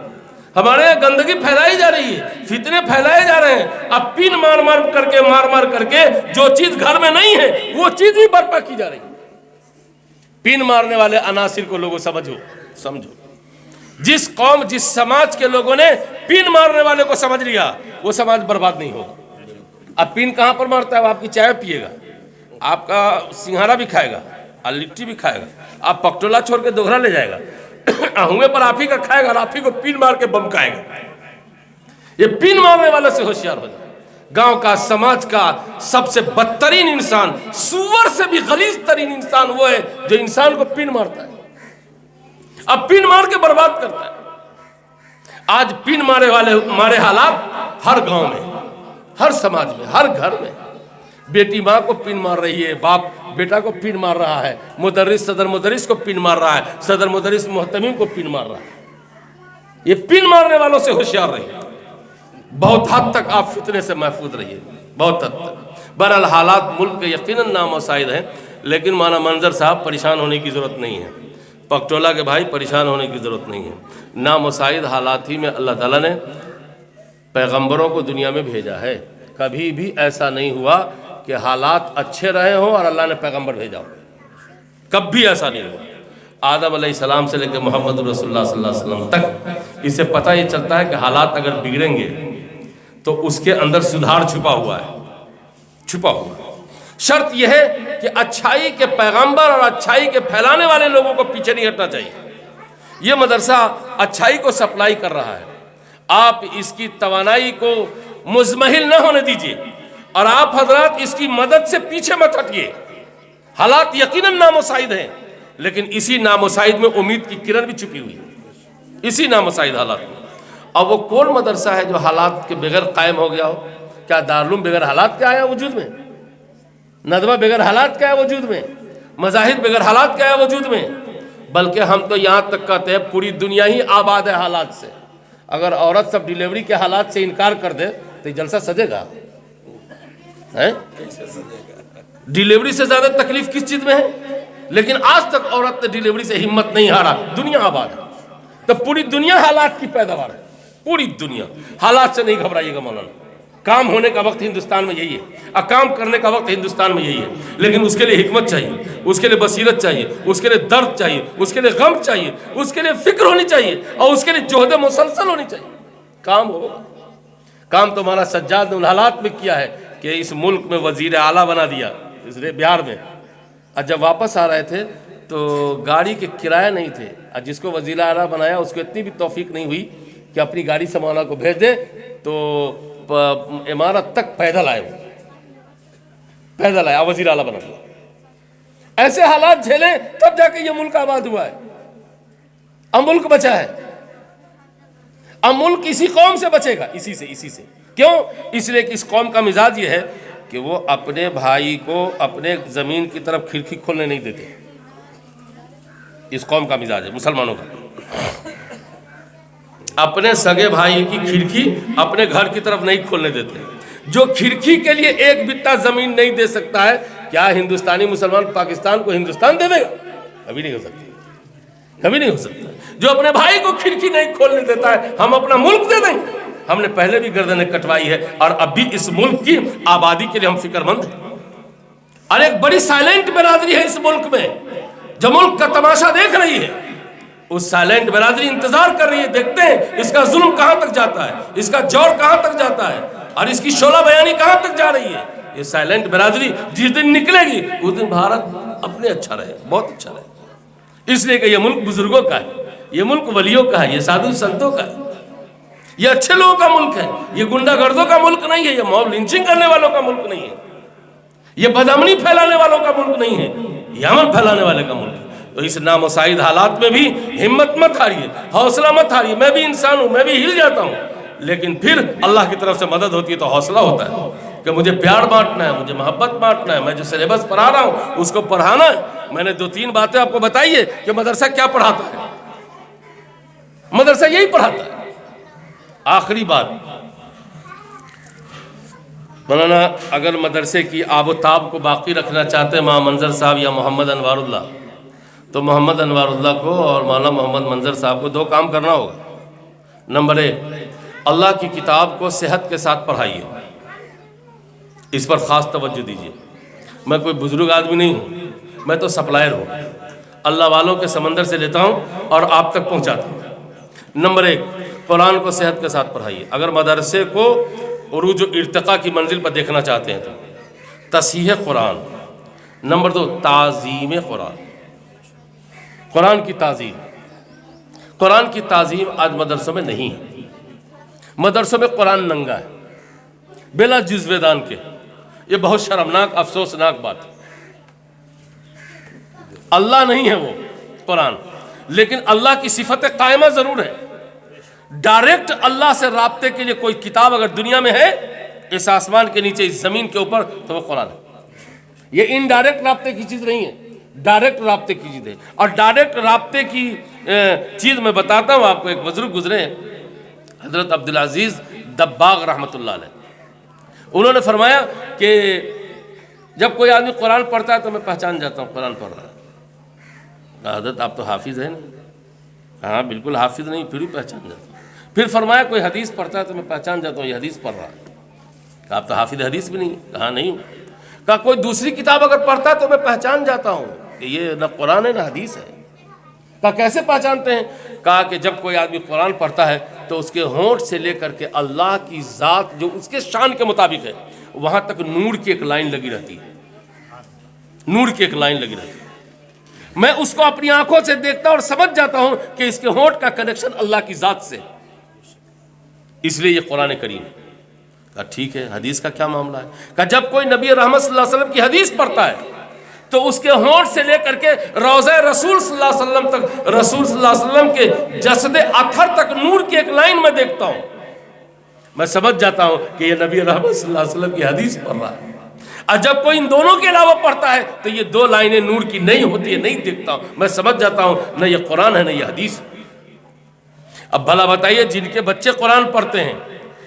ہمارے یہاں گندگی پھیلائی جا رہی ہے، فتنے پھیلائے جا رہے ہیں۔ اب پین مار مار کر کے جو چیز گھر میں نہیں ہے وہ چیز بھی برپا کی جا رہی ہے۔ پین مارنے والے عناصر کو لوگوں سمجھو۔ جس قوم، جس سماج کے لوگوں نے پین مارنے والے کو سمجھ لیا، وہ سماج برباد نہیں ہوگا۔ اب پین کہاں پر مارتا ہے؟ وہ آپ کی چائے پیے گا، آپ کا سنگھارا بھی کھائے گا اور لٹی بھی کھائے گا، آپ پکٹولا چھوڑ کے دوگھرا لے جائے گا، ہوئے پر آپ ہی کا کھائے گا اور آپ ہی کو پین مار کے بم کھائے گا۔ یہ پین مارنے والے سے ہوشیار ہو جائے۔ گاؤں کا، سماج کا سب سے بدترین انسان، سور سے بھی غلیظ ترین انسان وہ ہے جو انسان کو پین مارتا ہے، اب پین مار کے برباد کرتا ہے۔ آج پین مارے حالات ہر گاؤں میں، ہر سماج میں، ہر گھر میں۔ بیٹی ماں کو پین مار رہی ہے، باپ بیٹا کو پین مار رہا ہے، مدرس صدر مدرس کو پین مار رہا ہے، صدر مدرس محتمم کو پین مار رہا ہے۔ یہ پین مارنے والوں سے ہوشیار رہیے، بہت حد تک آپ فتنے سے محفوظ رہیے، بہت حد تک۔ بہرحال حالات ملک کے یقیناً نامساعد ہیں، لیکن مولانا منظر صاحب پریشان ہونے کی ضرورت نہیں ہے، پکٹولہ کے بھائی پریشان ہونے کی ضرورت نہیں ہے۔ نامساعد حالات ہی میں اللہ تعالیٰ نے پیغمبروں کو دنیا میں بھیجا ہے۔ کبھی بھی ایسا نہیں ہوا کہ حالات اچھے رہے ہوں اور اللہ نے پیغمبر بھیجا ہو، کبھی ایسا نہیں ہوا۔ آدم علیہ السلام سے لے کے محمد رسول اللہ صلی اللہ علیہ وسلم تک اسے پتہ یہ چلتا ہے کہ حالات اگر بگڑیں گے تو اس کے اندر سدھار چھپا ہوا ہے، چھپا ہوا ہے۔ شرط یہ ہے کہ اچھائی کے پیغمبر اور اچھائی کے پھیلانے والے لوگوں کو پیچھے نہیں ہٹنا چاہیے۔ یہ مدرسہ اچھائی کو سپلائی کر رہا ہے، آپ اس کی توانائی کو مزمحل نہ ہونے دیجیے، اور آپ حضرات اس کی مدد سے پیچھے مت ہٹیے۔ حالات یقیناً نامساعد ہیں، لیکن اسی نامساعد میں امید کی کرن بھی چھپی ہوئی ہے، اسی نامساعد حالات میں۔ اور وہ کون مدرسہ ہے جو حالات کے بغیر قائم ہو گیا ہو؟ کیا دارالعلوم بغیر حالات کے آیا وجود میں؟ ندوہ بغیر حالات کے آیا وجود میں؟ مظاہر بغیر حالات کے آیا وجود میں؟ بلکہ ہم تو یہاں تک کہتے ہیں پوری دنیا ہی آباد ہے حالات سے۔ اگر عورت سب ڈیلیوری کے حالات سے انکار کر دے تو یہ جلسہ سجے گا؟ ڈیلیوری سے زیادہ تکلیف کس چیز میں ہے؟ لیکن آج تک عورت نے ڈیلیوری سے ہمت نہیں ہارا۔ دنیا آباد ہے تو پوری دنیا حالات کی پیداوار ہے، پوری دنیا۔ حالات سے نہیں گھبرائیے گا مولانا، کام ہونے کا وقت ہندوستان میں یہی ہے، کام کرنے کا وقت ہندوستان میں یہی ہے، لیکن اس کے لیے حکمت چاہیے، اس کے لیے بصیرت چاہیے، اس کے لیے درد چاہیے، اس کے لیے غم چاہیے، اس کے لیے فکر ہونی چاہیے، اور اس کے لیے جہد مسلسل ہونی چاہیے۔ کام ہوگا، کام تو ہمارا سجاد نے ان حالات میں کیا ہے کہ اس ملک میں وزیر اعلیٰ بنا دیا، اس بہار میں۔ اور جب واپس آ رہے تھے تو گاڑی کے کرایہ نہیں تھے، اور جس کو وزیر اعلیٰ بنایا اس کو اتنی بھی توفیق نہیں ہوئی کہ اپنی گاڑی سے مولانا کو بھیج دے، تو عمارت تک پیدل آئے، وہ پیدل آیا، وزیر اعلیٰ بنا دیا۔ ایسے حالات جھیلیں تب جا کے یہ ملک آباد ہوا ہے، اب ملک بچا ہے۔ اب ملک اسی قوم سے بچے گا، اسی سے کیوں؟ اس لیے کہ اس قوم کا مزاج یہ ہے کہ وہ اپنے بھائی کو اپنے زمین کی طرف کھڑکی کھولنے نہیں دیتے۔ اس قوم کا مزاج ہے، مسلمانوں کا، اپنے سگے بھائی کی کھڑکی اپنے گھر کی طرف نہیں کھولنے دیتے۔ جو کھڑکی کے لیے ایک بتا زمین نہیں دے سکتا ہے، کیا ہندوستانی مسلمان پاکستان کو ہندوستان دے دے گا؟ کبھی نہیں ہو سکتا، کبھی نہیں ہو سکتا۔ جو اپنے بھائی کو کھڑکی نہیں کھولنے دیتا ہے، ہم اپنا ملک دے دیں گے؟ ہم نے پہلے بھی گردنیں کٹوائی ہے، اور اب بھی اس ملک کی آبادی کے لیے ہم فکر مند ہیں۔ اور ایک بڑی سائلنٹ برادری ہے اس ملک میں، جو ملک کا تماشا دیکھ رہی ہے۔ اس سائلنٹ برادری انتظار کر رہی ہے، دیکھتے ہیں اس کا ظلم کہاں تک جاتا ہے، اس کا جور کہاں تک جاتا ہے، اور اس کی شعلہ بیانی کہاں تک جا رہی ہے۔ یہ سائلنٹ برادری جس دن نکلے گی اس دن بھارت اپنے اچھا رہے، بہت اچھا رہے۔ اس لیے کہ یہ ملک بزرگوں کا ہے، یہ ملک ولیوں کا ہے، یہ سادھو سنتوں کا ہے، یہ اچھے لوگوں کا ملک ہے، یہ گنڈا گردوں کا ملک نہیں ہے، یہ موب لنچنگ کرنے والوں کا ملک نہیں ہے، یہ بدامنی پھیلانے والوں کا ملک نہیں ہے، یہ امن پھیلانے والے کا ملک ہے۔ تو اس نامساعد حالات میں بھی ہمت مت ہاریے، حوصلہ مت ہاریے۔ میں بھی انسان ہوں، میں بھی ہل جاتا ہوں، لیکن پھر اللہ کی طرف سے مدد ہوتی ہے تو حوصلہ ہوتا ہے کہ مجھے پیار بانٹنا ہے، مجھے محبت بانٹنا ہے، میں جو سلیبس پڑھا رہا ہوں اس کو پڑھانا ہے۔ میں نے 2-3 باتیں آپ کو بتائی ہے کہ مدرسہ کیا پڑھاتا ہے، مدرسہ یہی پڑھاتا ہے۔ آخری بات، مولانا اگر مدرسے کی آب و تاب کو باقی رکھنا چاہتے ہیں ماں منظر صاحب یا محمد انوار اللہ، تو محمد انوار اللہ کو اور مولانا محمد منظر صاحب کو 2 کام کرنا ہوگا۔ نمبر 1، اللہ کی کتاب کو صحت کے ساتھ پڑھائیے، اس پر خاص توجہ دیجیے۔ میں کوئی بزرگ آدمی نہیں ہوں، میں تو سپلائر ہوں، اللہ والوں کے سمندر سے لیتا ہوں اور آپ تک پہنچاتا ہوں۔ نمبر 1، قرآن کو صحت کے ساتھ پڑھائیے۔ اگر مدرسے کو عروج و ارتقاء کی منزل پر دیکھنا چاہتے ہیں تو تصحیح قرآن۔ نمبر 2، تعظیم قرآن، قرآن کی تعظیم۔ قرآن کی تعظیم آج مدرسوں میں نہیں ہے، مدرسوں میں قرآن ننگا ہے بلا جزوے دان کے۔ یہ بہت شرمناک افسوسناک بات ہے۔ اللہ نہیں ہے وہ قرآن، لیکن اللہ کی صفت قائمہ ضرور ہے۔ ڈائریکٹ اللہ سے رابطے کے لیے کوئی کتاب اگر دنیا میں ہے اس آسمان کے نیچے، اس زمین کے اوپر، تو وہ قرآن ہے۔ یہ انڈائریکٹ رابطے کی چیز نہیں ہے، ڈائریکٹ رابطے کی چیز ہے۔ اور ڈائریکٹ رابطے کی چیز میں بتاتا ہوں آپ کو۔ ایک بزرگ گزرے حضرت عبدالعزیز دباغ رحمۃ اللہ علیہ، انہوں نے فرمایا کہ جب کوئی آدمی قرآن پڑھتا ہے تو میں پہچان جاتا ہوں قرآن پڑھ رہا ہے۔ حضرت آپ تو حافظ ہیں نا؟ ہاں بالکل حافظ نہیں، پھر بھی پہچان جاتا ہوں۔ پھر فرمایا کوئی حدیث پڑھتا ہے تو میں پہچان جاتا ہوں یہ حدیث پڑھ رہا ہے۔ کہا آپ تو حافظ حدیث بھی نہیں؟ کہا نہیں ہوں۔ کہا کوئی دوسری کتاب اگر پڑھتا ہے تو میں پہچان جاتا ہوں کہ یہ نہ قرآن ہے نہ حدیث ہے۔ کہا کیسے پہچانتے ہیں؟ کہا کہ جب کوئی آدمی قرآن پڑھتا ہے تو اس کے ہونٹ سے لے کر کے اللہ کی ذات جو اس کے شان کے مطابق ہے وہاں تک نور کی ایک لائن لگی رہتی ہے، نور کی ایک لائن لگی رہتی ہے۔ میں اس کو اپنی آنکھوں سے دیکھتا اور سمجھ جاتا ہوں کہ اس کے ہونٹ کا کنیکشن اللہ کی ذات سے، اس لیے یہ قرآن کریم ہے۔ کہا ٹھیک ہے، حدیث کا کیا معاملہ ہے؟ کہا جب کوئی نبی رحمت صلی اللہ علیہ وسلم کی حدیث پڑھتا ہے تو اس کے ہونٹ سے لے کر کے روضہ رسول صلی اللہ علیہ وسلم تک، رسول صلی اللہ علیہ وسلم کے جسد اطہر تک نور کی ایک لائن میں دیکھتا ہوں، میں سمجھ جاتا ہوں کہ یہ نبی رحمت صلی اللہ علیہ وسلم کی حدیث پڑھ رہا ہے۔ اور جب کوئی ان دونوں کے علاوہ پڑھتا ہے تو یہ دو لائنیں نور کی نہیں ہوتی ہے، نہیں دیکھتا ہوں، میں سمجھ جاتا ہوں نہ یہ قرآن ہے نہ یہ حدیث ہے۔ اب بھلا بتائیے جن کے بچے قرآن پڑھتے ہیں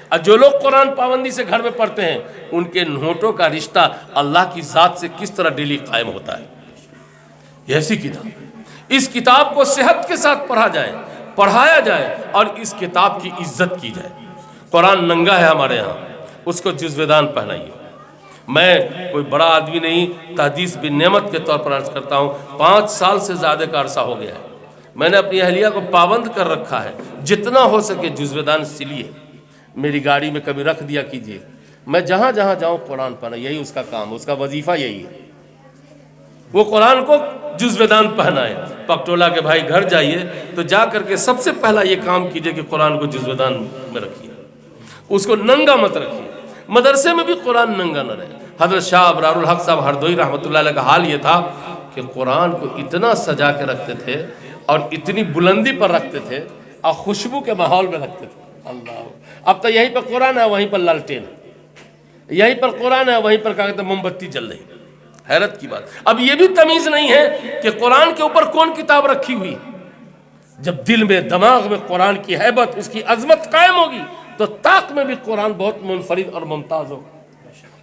اور جو لوگ قرآن پابندی سے گھر میں پڑھتے ہیں، ان کے ہونٹوں کا رشتہ اللہ کی ذات سے کس طرح ڈیلی قائم ہوتا ہے۔ یہ ایسی کتاب، اس کتاب کو صحت کے ساتھ پڑھا جائے، پڑھایا جائے اور اس کتاب کی عزت کی جائے۔ قرآن ننگا ہے ہمارے ہاں، اس کو جزویدان پہنائیے۔ میں کوئی بڑا آدمی نہیں، تحدیث بن نعمت کے طور پر عرض کرتا ہوں، 5 سال سے زیادہ کا عرصہ ہو گیا ہے، میں نے اپنی اہلیہ کو پابند کر رکھا ہے جتنا ہو سکے جزویدان سلیے، میری گاڑی میں کبھی رکھ دیا کیجیے، میں جہاں جہاں جاؤں قرآن پڑھنا، یہی اس کا کام، اس کا وظیفہ یہی ہے، وہ قرآن کو جزویدان پہنائے۔ پکٹولہ کے بھائی گھر جائیے تو جا کر کے سب سے پہلا یہ کام کیجیے کہ قرآن کو جزویدان میں رکھیے، اس کو ننگا مت رکھیے۔ مدرسے میں بھی قرآن ننگا نہ رہے۔ حضرت شاہ ابرار الحق صاحب ہردوئی رحمۃ اللہ علیہ کا حال یہ تھا کہ قرآن کو اتنا سجا کے رکھتے تھے اور اتنی بلندی پر رکھتے تھے اور خوشبو کے ماحول میں رکھتے تھے۔ اللہ، اب تو یہیں پر قرآن ہے، وہیں پر لالٹین ہے، یہیں پر قرآن ہے، وہیں پر کیا کہتے ہیں موم بتی جل رہی۔ حیرت کی بات، اب یہ بھی تمیز نہیں ہے کہ قرآن کے اوپر کون کتاب رکھی ہوئی۔ جب دل میں دماغ میں قرآن کی ہیبت، اس کی عظمت قائم ہوگی تو طاق میں بھی قرآن بہت منفرد اور ممتاز ہوگا۔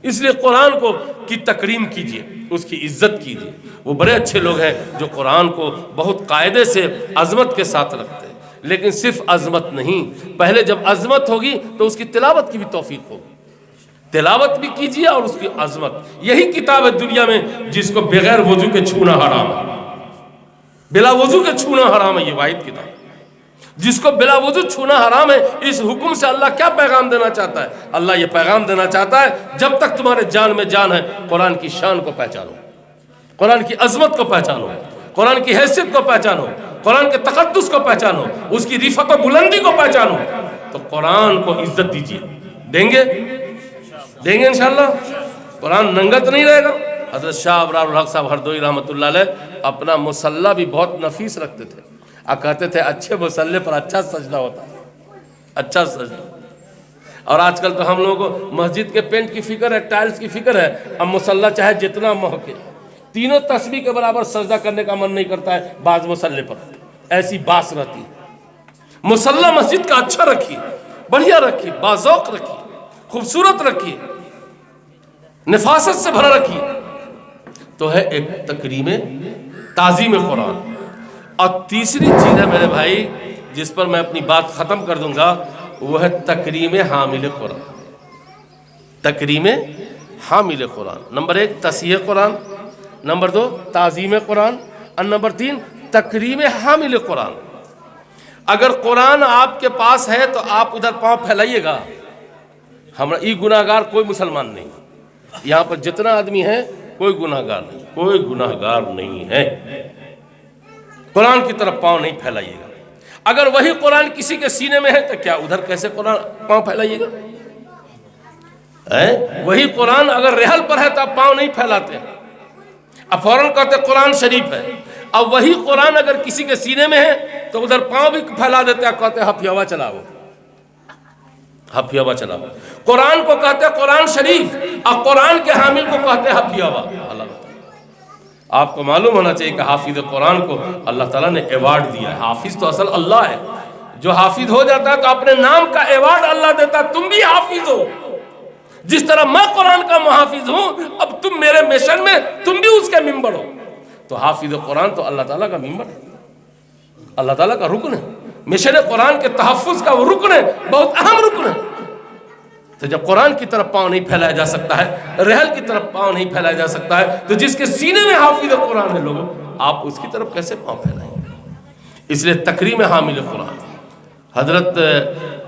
اس لیے قرآن کو کی تکریم کیجیے، اس کی عزت کیجیے۔ وہ بڑے اچھے لوگ ہیں جو قرآن کو بہت قاعدے سے عظمت کے ساتھ رکھتے ہیں، لیکن صرف عظمت نہیں، پہلے جب عظمت ہوگی تو اس کی تلاوت کی بھی توفیق ہوگی، تلاوت بھی کیجیے اور اس کی عظمت۔ یہی کتاب ہے دنیا میں جس کو بغیر وضو کے چھونا حرام ہے، بلا وضو کے چھونا حرام ہے، یہ واحد کتاب جس کو بلا وضو چھونا حرام ہے۔ اس حکم سے اللہ کیا پیغام دینا چاہتا ہے؟ اللہ یہ پیغام دینا چاہتا ہے جب تک تمہارے جان میں جان ہے قرآن کی شان کو پہچانو، قرآن کی عظمت کو پہچانو، قرآن کی حیثیت کو پہچانو، قرآن کے تقدس کو پہچانو، اس کی رفعت و بلندی کو پہچانو، تو قرآن کو عزت دیجیے۔ دیں گے انشاءاللہ، قرآن ننگت نہیں رہے گا۔ حضرت شاہ ابرار الحق صاحب ہردوئی رحمۃ اللہ علیہ اپنا مصلی بھی بہت نفیس رکھتے تھے، کہتے تھے اچھے مصلی پر اچھا سجدہ ہوتا ہے، اچھا سجدہ۔ اور آج کل تو ہم لوگوں کو مسجد کے پینٹ کی فکر ہے، ٹائلز کی فکر ہے، اب مصلی چاہے جتنا مہکے، تینوں تسبیح کے برابر سجدہ کرنے کا من نہیں کرتا ہے بعض مصلی پر، ایسی باس رہتی ہے۔ مصلی مسجد کا اچھا رکھیے، بڑھیا رکھیے، باذوق رکھیے، خوبصورت رکھیے، نفاست سے بھرا رکھیے، تو ہے ایک تکریم تعظیم قرآن۔ اور تیسری چیز ہے میرے بھائی جس پر میں اپنی بات ختم کر دوں گا، وہ ہے تکریم حامل قرآن، تکریم حامل قرآن۔ نمبر 1 تصحیح قرآن، نمبر 2 تعظیم قرآن، اور نمبر 3 تکریم حامل قرآن۔ اگر قرآن آپ کے پاس ہے تو آپ ادھر پاؤں پھیلائیے گا، ہمارا یہ گناہ گار کوئی مسلمان نہیں، یہاں پر جتنا آدمی ہے کوئی گناہ گار نہیں، کوئی گناہ گار نہیں ہے، قرآن کی طرف پاؤں نہیں پھیلائیے گا۔ اگر وہی قرآن کسی کے سینے میں ہے تو کیا ادھر کیسے قرآن پاؤں پھیلائیے گا؟ وہی قرآن اگر رحل پر ہے تو آپ پاؤں نہیں پھیلاتے، اب فوراً کہتے قرآن شریف ہے۔ اب وہی قرآن اگر کسی کے سینے میں ہے تو ادھر پاؤں بھی پھیلا دیتے، آپ کہتے حفیظہ چلاؤ، حفیظہ چلاؤ۔ قرآن کو کہتے قرآن شریف اور قرآن کے حامل کو کہتے حفیظہ۔ آپ کو معلوم ہونا چاہیے کہ حافظ قرآن کو اللہ تعالیٰ نے ایوارڈ دیا ہے۔ حافظ تو اصل اللہ ہے، جو حافظ ہو جاتا ہے تو اپنے نام کا ایوارڈ اللہ دیتا ہے، تم بھی حافظ ہو، جس طرح میں قرآن کا محافظ ہوں، اب تم میرے مشن میں تم بھی اس کے ممبر ہو۔ تو حافظ قرآن تو اللہ تعالیٰ کا ممبر ہے، اللہ تعالیٰ کا رکن ہے، مشن قرآن کے تحفظ کا وہ رکن ہے، بہت اہم رکن ہے۔ تو جب قرآن کی طرف پاؤں نہیں پھیلایا جا سکتا ہے، رحل کی طرف پاؤں نہیں پھیلایا جا سکتا ہے، تو جس کے سینے میں حافظ قرآن ہے لوگوں، آپ اس کی طرف کیسے پاؤں پھیلائیں گے؟ اس لیے تکریم حامل قرآن۔ حضرت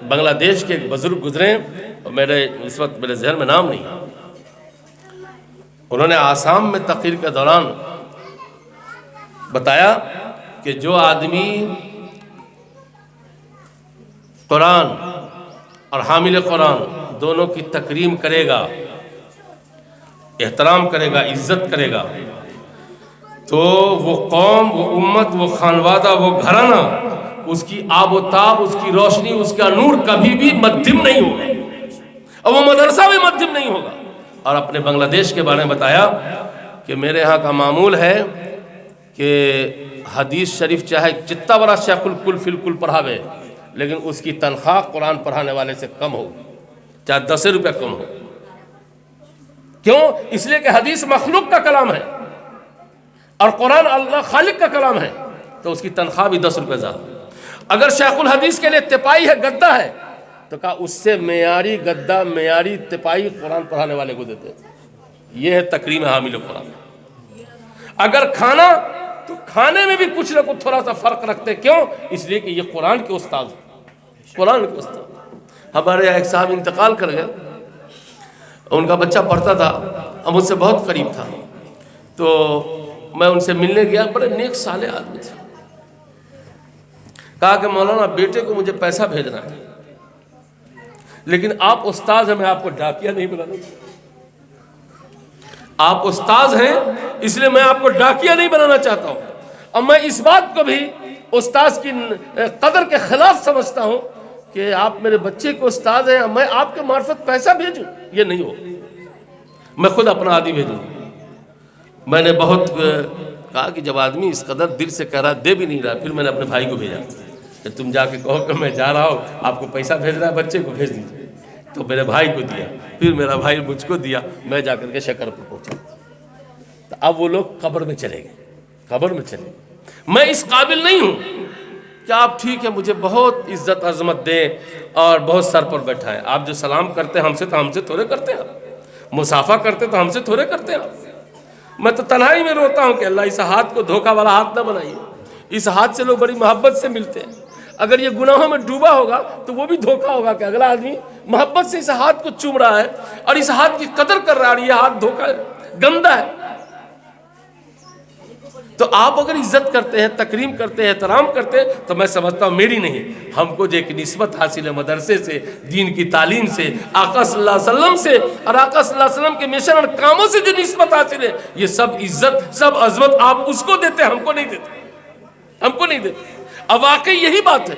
بنگلہ دیش کے ایک بزرگ گزرے، میرے اس وقت میرے ذہن میں نام نہیں، انہوں نے آسام میں تقریر کے دوران بتایا کہ جو آدمی قرآن اور حامل قرآن دونوں کی تکریم کرے گا، احترام کرے گا، عزت کرے گا، تو وہ قوم، وہ امت، وہ خانوادہ، وہ گھرانہ، اس کی آب و تاب، اس کی روشنی، اس کا نور کبھی بھی مدھم نہیں ہوگا، اور وہ مدرسہ بھی مدھم نہیں ہوگا۔ اور اپنے بنگلہ دیش کے بارے میں بتایا کہ میرے ہاں کا معمول ہے کہ حدیث شریف چاہے جتنا بڑا شیخ الکل فی الکل پڑھاوے، لیکن اس کی تنخواہ قرآن پڑھانے والے سے کم ہوگی، چاہے 10 روپے کم ہو۔ کیوں؟ اس لیے کہ حدیث مخلوق کا کلام ہے اور قرآن اللہ خالق کا کلام ہے، تو اس کی تنخواہ بھی 10 روپے زیادہ۔ اگر شیخ الحدیث کے لیے تپائی ہے، گدا ہے، تو کہا اس سے معیاری گدا، معیاری تپائی قرآن پڑھانے والے کو دیتے۔ یہ ہے تکریم حامل قرآن۔ اگر کھانا، تو کھانے میں بھی کچھ نہ کچھ تھوڑا سا فرق رکھتے، کیوں؟ اس لیے کہ یہ قرآن کے استاد ہیں، قرآن کے استاد۔ ہمارے ایک صاحب انتقال کر گئے، ان کا بچہ پڑھتا تھا، اب مجھ سے بہت قریب تھا، تو میں ان سے ملنے گیا، بڑے نیک صالح آدمی تھے۔ کہا کہ مولانا بیٹے کو مجھے پیسہ بھیجنا ہے، لیکن آپ استاذ ہیں، میں آپ کو ڈاکیا نہیں بنانا چاہتا۔ آپ استاذ ہیں اس لیے میں آپ کو ڈاکیا نہیں بنانا چاہتا ہوں، اور میں اس بات کو بھی استاذ کی قدر کے خلاف سمجھتا ہوں کہ آپ میرے بچے کو استاذ ہیں، میں آپ کے معرفت پیسہ بھیجوں، یہ نہیں ہو، میں خود اپنا آدمی بھیجوں۔ میں نے بہت کہا کہ جب آدمی اس قدر دل سے کہہ رہا، دے بھی نہیں رہا، پھر میں نے اپنے بھائی کو بھیجا کہ تم جا کے کہو کہ میں جا رہا ہوں، آپ کو پیسہ بھیج رہا ہے، بچے کو بھیج دیجیے۔ تو میرے بھائی کو دیا، پھر میرا بھائی مجھ کو دیا، میں جا کر کے شکر پر پہنچا۔ تو اب وہ لوگ قبر میں چلے گئے، قبر میں چلے گئے۔ میں اس قابل نہیں ہوں کہ آپ ٹھیک ہے مجھے بہت عزت عظمت دیں اور بہت سر پر بیٹھائیں۔ آپ جو سلام کرتے ہیں ہم سے، تو ہم سے تھوڑے کرتے ہیں، مصافحہ کرتے تو ہم سے تھوڑے کرتے ہیں۔ میں تو تنہائی میں روتا ہوں کہ اللہ اس ہاتھ کو دھوکہ والا ہاتھ نہ بنائیے۔ اس ہاتھ سے لوگ بڑی محبت سے ملتے ہیں، اگر یہ گناہوں میں ڈوبا ہوگا تو وہ بھی دھوکہ ہوگا کہ اگلا آدمی محبت سے اس ہاتھ کو چوم رہا ہے اور اس ہاتھ کی قدر کر رہا ہے، اور یہ ہاتھ دھوکہ ہے، گندا ہے۔ تو آپ اگر عزت کرتے ہیں، تکریم کرتے ہیں، احترام کرتے ہیں، تو میں سمجھتا ہوں میری نہیں، ہم کو جو ایک نسبت حاصل ہے مدرسے سے، دین کی تعلیم سے، آقا صلی اللہ علیہ وسلم سے، اور آقا صلی اللہ علیہ وسلم کے مشن اور کاموں سے جو نسبت حاصل ہے، یہ سب عزت، سب عظمت آپ اس کو دیتے ہیں، ہم کو نہیں دیتے، ہم کو نہیں دیتے۔ اب واقعی یہی بات ہے،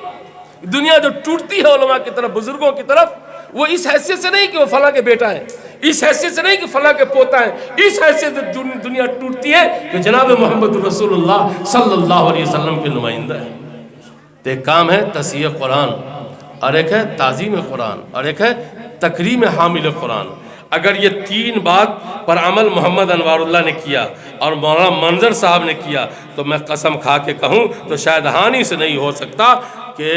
دنیا جو ٹوٹتی ہے علماء کی طرف، بزرگوں کی طرف، وہ اس حیثیت سے نہیں کہ وہ فلاں کے بیٹا ہے، اس حیثیت سے نہیں کہ فلاں کے پوتا ہے، اس حیثیت سے دنیا ٹوٹتی ہے کہ جناب محمد رسول اللہ صلی اللہ علیہ وسلم کے نمائندہ ہے۔ تو ایک کام ہے تصحیح قرآن، اور ایک ہے تعظیم قرآن، اور ایک ہے تکریم حامل قرآن۔ اگر یہ تین بات پر عمل محمد انوار اللہ نے کیا اور مولانا منظر صاحب نے کیا، تو میں قسم کھا کے کہوں تو شاید ہانی سے نہیں ہو سکتا کہ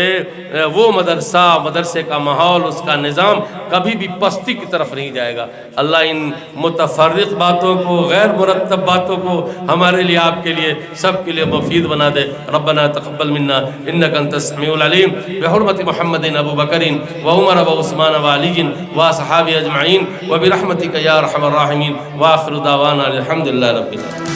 وہ مدرسے کا ماحول، اس کا نظام کبھی بھی پستی کی طرف نہیں جائے گا۔ اللہ ان متفرق باتوں کو، غیر مرتب باتوں کو ہمارے لیے، آپ کے لیے، سب کے لیے مفید بنا دے۔ ربنا تقبل منا انک انت السمیع العلیم، بحرمت محمد ابو بکر و عمر و عثمان و علی و اصحاب اجمعین، و برحمتک یا ارحم الراحمین، و آخر دعوانا الحمدللہ رب العالمین۔